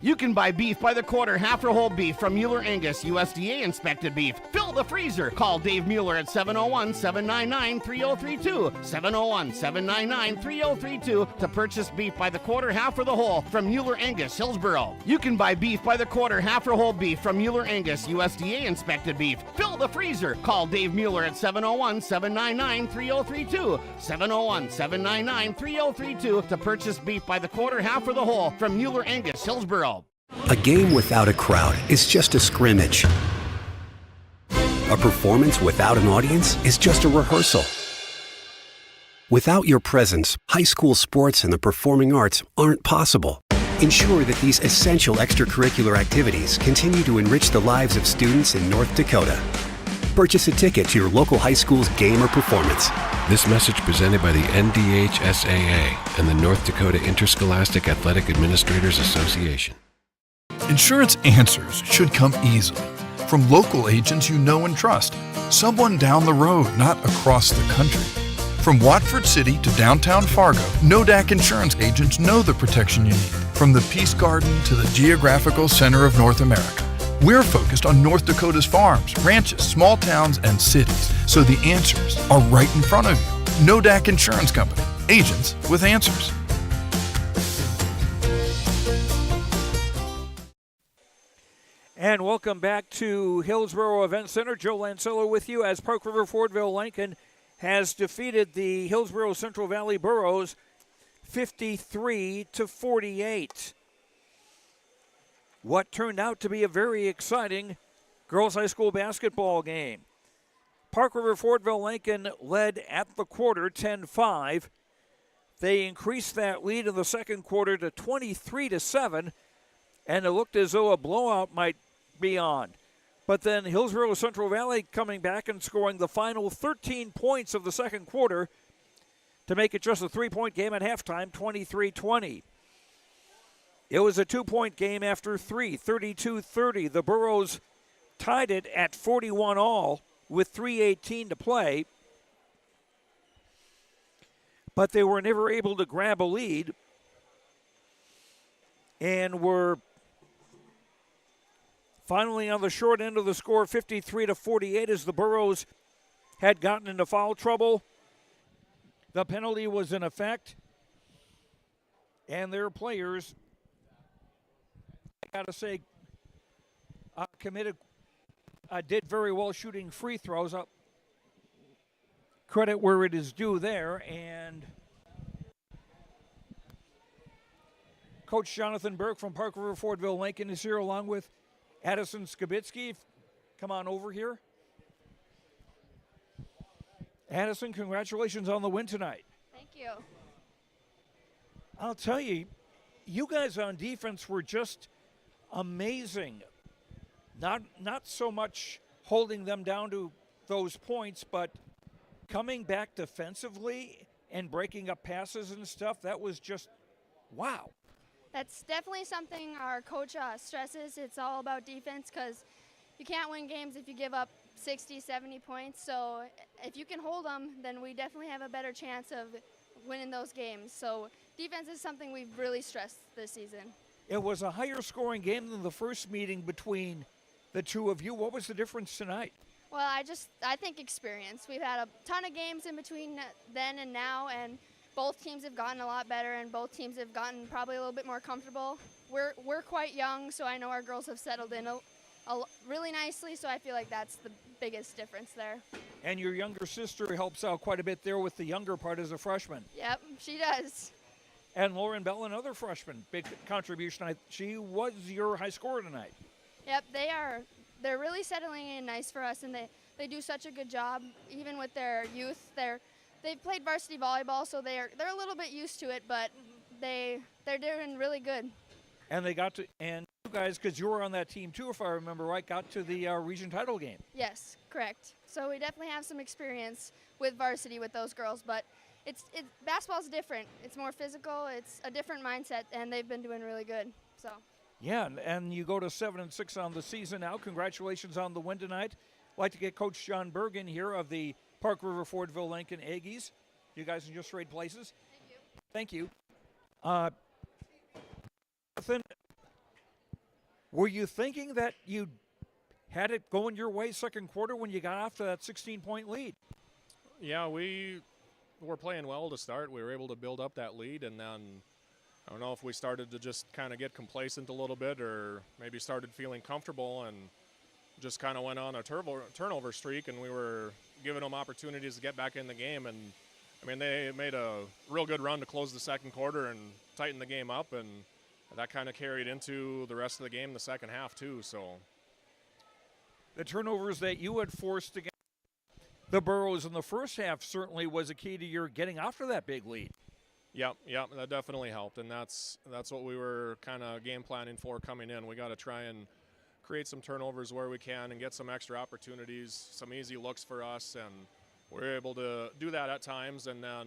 You can buy beef by the quarter, half or whole beef from Mueller Angus, USDA inspected beef. Fill the freezer. Call Dave Mueller at 701-799-3032. 701-799-3032 to purchase beef by the quarter, half or the whole from Mueller Angus, Hillsboro. You can buy beef by the quarter, half or whole beef from Mueller Angus, USDA inspected beef. Fill the freezer. Call Dave Mueller at 701-799-3032. 701-799-3032 to purchase beef by the quarter, half or the whole from Mueller Angus, Hillsboro. A game without a crowd is just a scrimmage. A performance without an audience is just a rehearsal. Without your presence, high school sports and the performing arts aren't possible. Ensure that these essential extracurricular activities continue to enrich the lives of students in North Dakota. Purchase a ticket to your local high school's game or performance. This message presented by the NDHSAA and the North Dakota Interscholastic Athletic Administrators Association. Insurance answers should come easily from local agents you know and trust. Someone down the road, not across the country. From Watford City to downtown Fargo, NODAC insurance agents know the protection you need. From the Peace Garden to the geographical center of North America. We're focused on North Dakota's farms, ranches, small towns, and cities, so the answers are right in front of you. NODAC Insurance Company. Agents with answers. And welcome back to Hillsboro Event Center. Joe Lancello with you as Park River-Fordville-Lankin has defeated the Hillsboro-Central Valley Burros 53-48. What turned out to be a very exciting girls high school basketball game. Park River-Fordville-Lankin led at the quarter 10-5. They increased that lead in the second quarter to 23-7, and it looked as though a blowout might be on. But then Hillsboro-Central Valley coming back and scoring the final 13 points of the second quarter to make it just a 3-point game at halftime, 23-20. It was a 2-point game after 3, 32-30. The Burros tied it at 41 all with 3:18 to play. But they were never able to grab a lead and were finally on the short end of the score, 53-48, as the Burros had gotten into foul trouble. The penalty was in effect, and their players, I got to say, did very well shooting free throws. Credit where it is due there, and Coach Jonathan Burke from Park River-Fordville-Lankin is here along with Addison Skibitsky. Come on over here. Addison, congratulations on the win tonight. Thank you. I'll tell you, you guys on defense were just amazing. Not so much holding them down to those points, but coming back defensively and breaking up passes and stuff. That was just wow. That's definitely something our coach stresses. It's all about defense because you can't win games if you give up 60, 70 points. So if you can hold them, then we definitely have a better chance of winning those games. So defense is something we've really stressed this season. It was a higher scoring game than the first meeting between the two of you. What was the difference tonight? Well, I think experience. We've had a ton of games in between then and now, and both teams have gotten a lot better, and both teams have gotten probably a little bit more comfortable. We're quite young, so I know our girls have settled in really nicely, so I feel like that's the biggest difference there. And your younger sister helps out quite a bit there with the younger part as a freshman. Yep, she does. And Lauren Bell, another freshman, big contribution. She was your high scorer tonight. Yep, they're really settling in nice for us, and they do such a good job, even with their youth. They've played varsity volleyball, so they're a little bit used to it, but they're doing really good. And and you guys, because you were on that team too, if I remember right, got to the region title game. Yes, correct. So we definitely have some experience with varsity with those girls, but basketball's different. It's more physical. It's a different mindset, and they've been doing really good. So. Yeah, and you go to 7-6 on the season now. Congratulations on the win tonight. I'd like to get Coach John Bergen here of the Park River-Fordville-Lankin Aggies. You guys in just trade places. Thank you. Jonathan, were you thinking that you had it going your way second quarter when you got off to that 16-point lead? Yeah, we were playing well to start. We were able to build up that lead, and then I don't know if we started to just kind of get complacent a little bit or maybe started feeling comfortable and just kind of went on a turnover streak, and we were giving them opportunities to get back in the game. And, I mean, they made a real good run to close the second quarter and tighten the game up, and that kind of carried into the rest of the game the second half too. So the turnovers that you had forced against the Burros in the first half certainly was a key to your getting off to that big lead. Yep, that definitely helped, and that's what we were kind of game planning for coming in. We got to try and create some turnovers where we can and get some extra opportunities, some easy looks for us, and we're able to do that at times, and then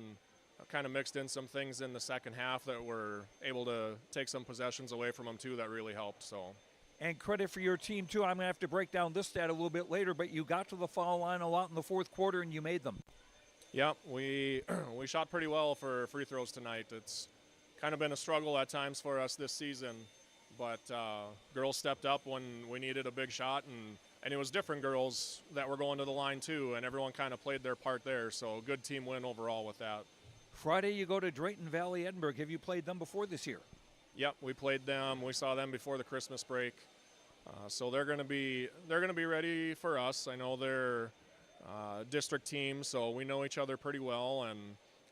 kind of mixed in some things in the second half that were able to take some possessions away from them too that really helped. So. And credit for your team too. I'm going to have to break down this stat a little bit later, but you got to the foul line a lot in the fourth quarter and you made them. Yep, we shot pretty well for free throws tonight. It's kind of been a struggle at times for us this season, but girls stepped up when we needed a big shot, and it was different girls that were going to the line too, and everyone kind of played their part there, so good team win overall with that. Friday you go to Drayton-Valley-Edinburgh. Have you played them before this year? Yep, we played them. We saw them before the Christmas break, so they're going to be ready for us. I know they're district team, so we know each other pretty well, and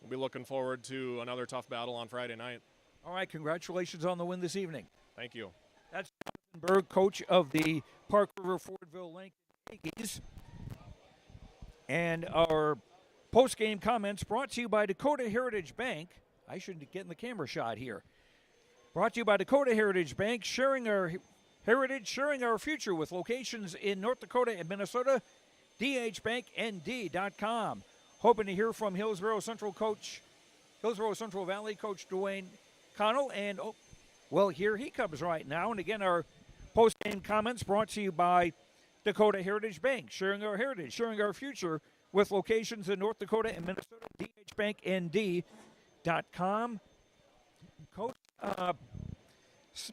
we'll be looking forward to another tough battle on Friday night. All right, congratulations on the win this evening. Thank you. That's Jonathan Berg, coach of the Park River-Fordville-Lankin Aggies. And our post-game comments brought to you by Dakota Heritage Bank. I should get in the camera shot here. Brought to you by Dakota Heritage Bank, sharing our heritage, sharing our future with locations in North Dakota and Minnesota. DHBankND.com. Hoping to hear from Hillsboro-Central Valley coach Dwayne Connell. And, here he comes right now. And again, our post-game comments brought to you by Dakota Heritage Bank, sharing our heritage, sharing our future with locations in North Dakota and Minnesota. DHBankND.com. Coach,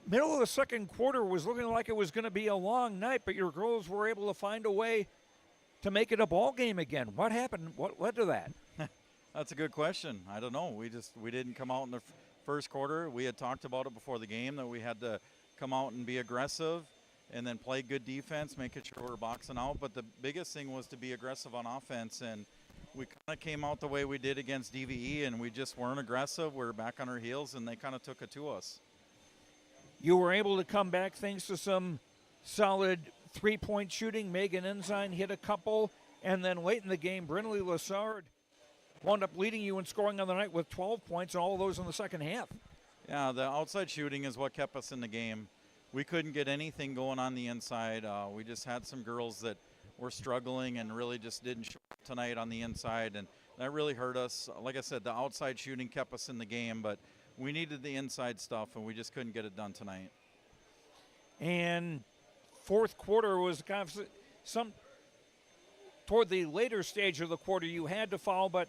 middle of the second quarter was looking like it was going to be a long night, but your girls were able to find a way to make it a ball game again. What happened? What led to that? That's a good question. I don't know. We didn't come out in the first quarter. We had talked about it before the game that we had to come out and be aggressive and then play good defense, making sure we're boxing out. But the biggest thing was to be aggressive on offense, and we kind of came out the way we did against DVE, and we just weren't aggressive. We were back on our heels, and they kind of took it to us. You were able to come back thanks to some solid three-point shooting. Megan Ensign hit a couple, and then late in the game, Brinley Lassard wound up leading you in scoring on the night with 12 points, and all of those in the second half. Yeah, the outside shooting is what kept us in the game. We couldn't get anything going on the inside. We just had some girls that were struggling and really just didn't show up tonight on the inside, and that really hurt us. Like I said, the outside shooting kept us in the game, but we needed the inside stuff, and we just couldn't get it done tonight. And fourth quarter was kind of toward the later stage of the quarter you had to foul, but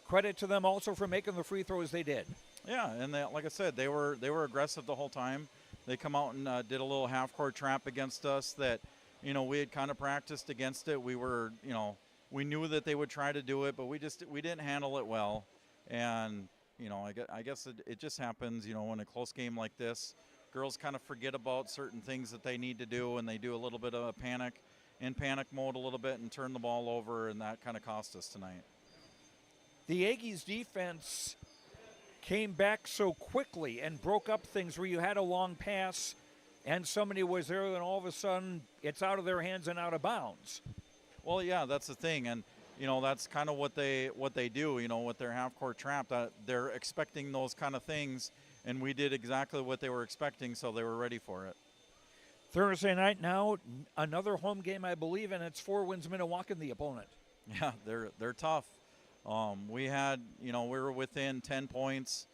credit to them also for making the free throws they did. Yeah, and like I said, they were aggressive the whole time. They come out and did a little half-court trap against us that, we had kind of practiced against it. We were, we knew that they would try to do it, but we didn't handle it well. And, I guess it just happens, in a close game like this, girls kind of forget about certain things that they need to do, and they do a little bit of a panic mode a little bit and turn the ball over, and that kind of cost us tonight. The Aggies defense came back so quickly and broke up things where you had a long pass and somebody was there, then all of a sudden it's out of their hands and out of bounds. Well, yeah, that's the thing, and that's kind of what they do. With their half-court trap, that they're expecting those kind of things, and we did exactly what they were expecting, so they were ready for it. Thursday night now, another home game, I believe, and it's 4 wins Minnewacan, the opponent. Yeah, they're tough. We were within 10 points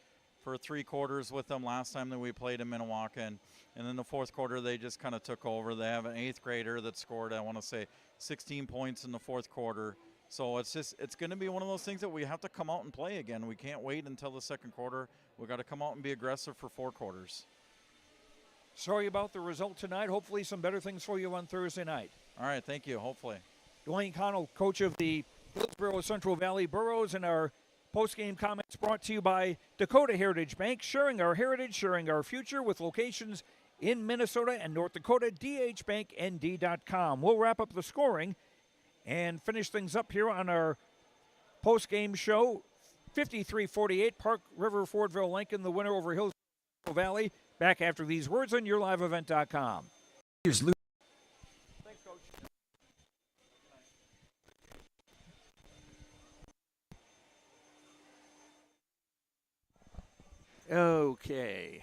for 3 quarters with them last time that we played in Minnewacan. And then the fourth quarter, they just kind of took over. They have an 8th grader that scored, I want to say, 16 points in the fourth quarter. So it's going to be one of those things that we have to come out and play again. We can't wait until the second quarter. We've got to come out and be aggressive for 4 quarters. Sorry about the result tonight. Hopefully some better things for you on Thursday night. All right, thank you. Hopefully. Dwayne Connell, coach of the Hillsboro-Central Valley Burros, and our post-game comments brought to you by Dakota Heritage Bank, sharing our heritage, sharing our future with locations in Minnesota and North Dakota, dhbanknd.com. We'll wrap up the scoring and finish things up here on our post-game show. 53-48, Park River-Fordville-Lankin, the winner over Hillsboro Valley. Back after these words on YourLiveEvent.com. Here's Luke. Thanks, Coach. Okay.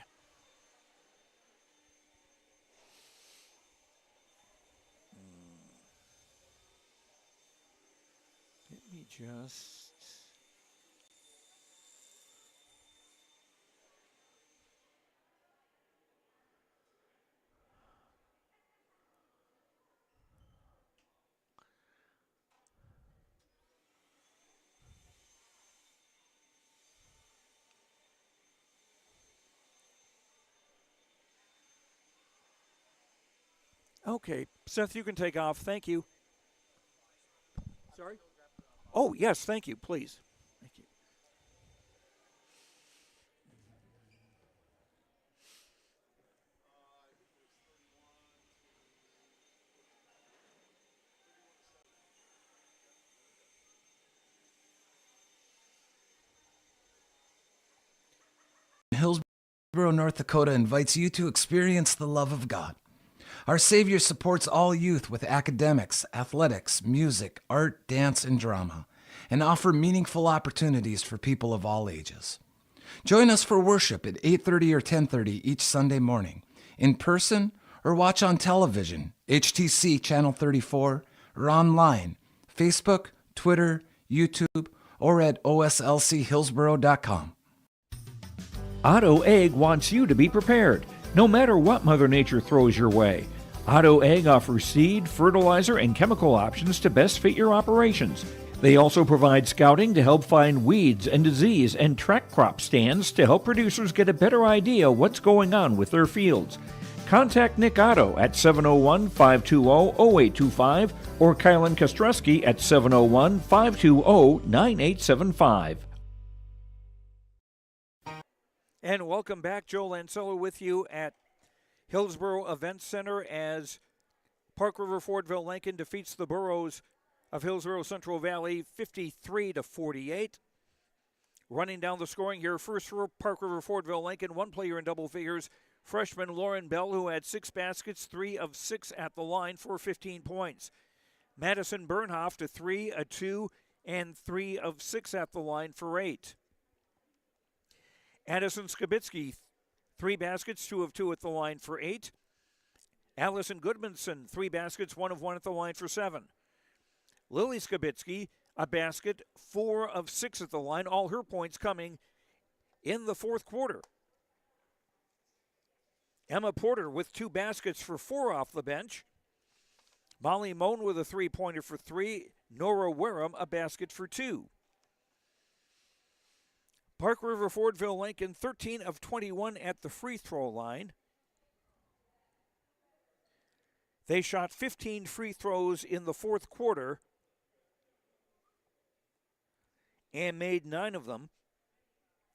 Let me just... Okay, Seth, you can take off. Thank you. Sorry? Oh, yes, thank you, please. Thank you. Hillsboro, North Dakota invites you to experience the love of God. Our Savior supports all youth with academics, athletics, music, art, dance, and drama, and offer meaningful opportunities for people of all ages. Join us for worship at 8:30 or 10:30 each Sunday morning, in person or watch on television, HTC Channel 34, or online, Facebook, Twitter, YouTube, or at oslchillsboro.com. Otto Egg wants you to be prepared, no matter what Mother Nature throws your way. Otto Egg offers seed, fertilizer, and chemical options to best fit your operations. They also provide scouting to help find weeds and disease and track crop stands to help producers get a better idea what's going on with their fields. Contact Nick Otto at 701-520-0825 or Kylan Kostreski at 701-520-9875. And welcome back. Joe Lancello with you at Hillsboro Event Center as Park River-Fordville-Lankin defeats the Burros of Hillsboro-Central Valley 53-48. Running down the scoring here, first for Park River-Fordville-Lankin, one player in double figures, freshman Lauren Bell, who had 6 baskets, 3 of 6 at the line for 15 points. Madison Bernhoff to 3, a 2, and 3 of 6 at the line for 8. Addison Skibitsky, 3 baskets, 2 of 2 at the line for 8. Allison Goodmanson, 3 baskets, 1 of 1 at the line for 7. Lily Skibitsky, a basket, 4 of 6 at the line, all her points coming in the fourth quarter. Emma Porter with 2 baskets for 4 off the bench. Molly Moan with a 3-pointer for 3. Nora Wareham a basket for 2. Park River-Fordville-Lankin 13 of 21 at the free throw line. They shot 15 free throws in the fourth quarter and made 9 of them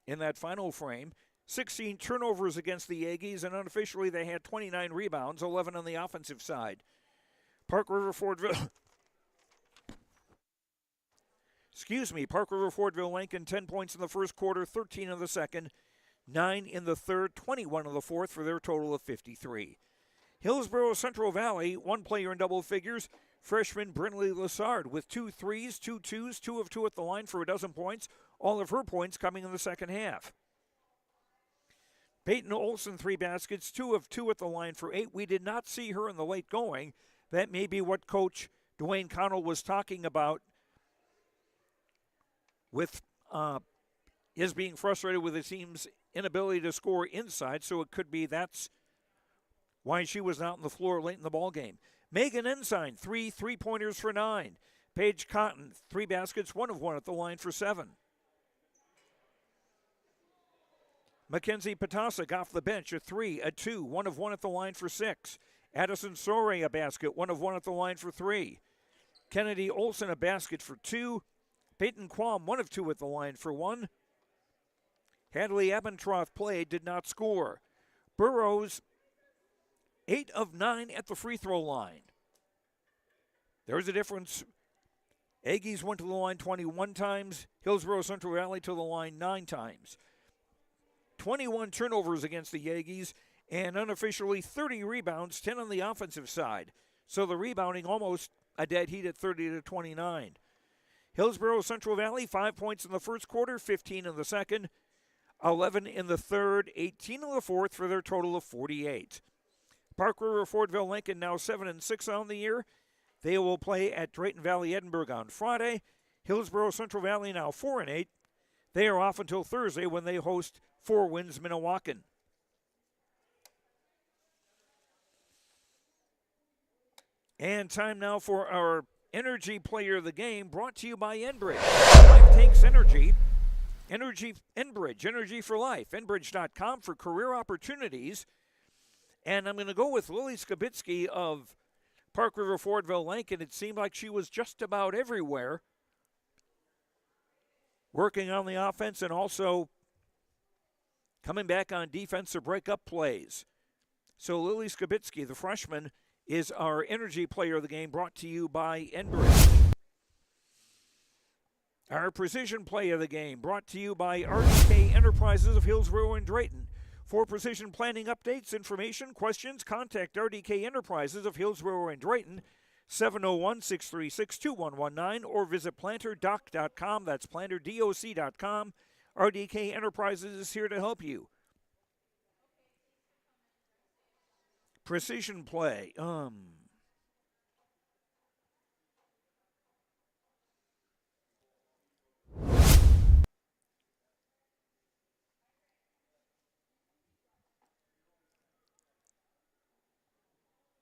in that final frame. 16 turnovers against the Aggies, and unofficially they had 29 rebounds, 11 on the offensive side. Park River-Fordville... Park River-Fordville-Lankin 10 points in the first quarter, 13 in the second, 9 in the third, 21 in the fourth for their total of 53. Hillsboro-Central Valley, 1 player in double figures, freshman Brinley Lassard with 2 threes, 2 twos, 2 of 2 at the line for 12 points, all of her points coming in the second half. Peyton Olson, 3 baskets, 2 of 2 at the line for 8. We did not see her in the late going. That may be what Coach Dwayne Connell was talking about with his being frustrated with his team's inability to score inside, so it could be that's why she was not on the floor late in the ball game. Megan Ensign, 3 3-pointers for 9. Paige Cotton, 3 baskets, 1 of 1 at the line for 7. Mackenzie Potasic off the bench, a 3, a 2, 1 of 1 at the line for 6. Addison Sore a basket, 1 of 1 at the line for 3. Kennedy Olson a basket for 2. Peyton Quam, 1 of 2 at the line for 1. Hadley Abentroth played, did not score. Burrows, 8 of 9 at the free throw line. There's a difference. Aggies went to the line 21 times. Hillsboro-Central Valley to the line 9 times. 21 turnovers against the Aggies, and unofficially 30 rebounds, 10 on the offensive side. So the rebounding almost a dead heat at 30-29. Hillsboro-Central Valley, 5 points in the first quarter, 15 in the second, 11 in the third, 18 in the fourth for their total of 48. Park River-Fordville-Lankin now 7-6 on the year. They will play at Drayton Valley Edinburgh on Friday. Hillsboro-Central Valley now 4-8. They are off until Thursday when they host Four Winds Minnewacan. And time now for our Energy Player of the Game, brought to you by Enbridge. Life takes energy. Enbridge, energy for life. Enbridge.com for career opportunities. And I'm going to go with Lily Skibitsky of Park River-Fordville-Lankin. It seemed like she was just about everywhere, working on the offense and also coming back on defense to break up plays. So Lily Skibitsky, the freshman, is our Energy Player of the Game, brought to you by Enbridge. Our Precision Play of the Game, brought to you by RDK Enterprises of Hillsboro and Drayton. For precision planning updates, information, questions, contact RDK Enterprises of Hillsboro and Drayton, 701-636-2119, or visit planterdoc.com. That's planterdoc.com. RDK Enterprises is here to help you. Precision play.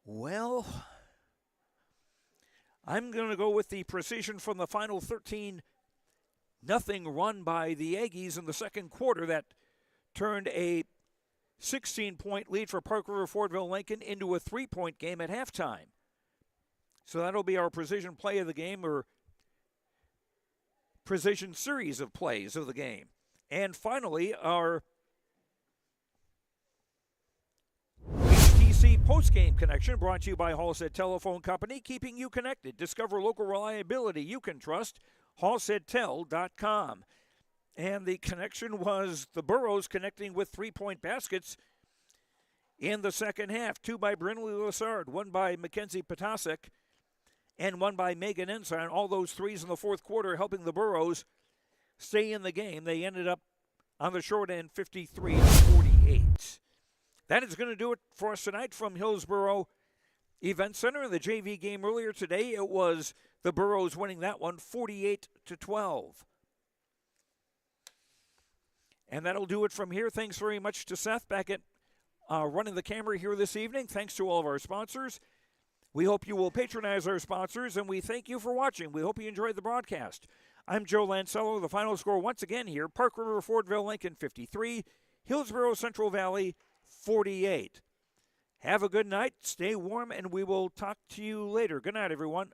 Well, I'm going to go with the precision from the final 13-0 run by the Aggies in the second quarter that turned a 16-point lead for Park River-Fordville-Lankin into a 3-point game at halftime. So that'll be our precision play of the game, or precision series of plays of the game. And finally, our HTC postgame connection, brought to you by Halstead Telephone Company, keeping you connected. Discover local reliability you can trust. HalsteadTel.com. And the connection was the Burrows connecting with 3-point baskets in the second half. 2 by Brinley Lassard, 1 by Mackenzie Potasic, and 1 by Megan Ensign. All those threes in the fourth quarter helping the Burrows stay in the game. They ended up on the short end 53-48. That is going to do it for us tonight from Hillsboro Event Center. In the JV game earlier today, it was the Burrows winning that one 48-12. And that'll do it from here. Thanks very much to Seth back at running the camera here this evening. Thanks to all of our sponsors. We hope you will patronize our sponsors, and we thank you for watching. We hope you enjoyed the broadcast. I'm Joe Lancello. The final score once again here, Park River-Fordville-Lankin 53, Hillsboro-Central Valley 48. Have a good night, stay warm, and we will talk to you later. Good night, everyone.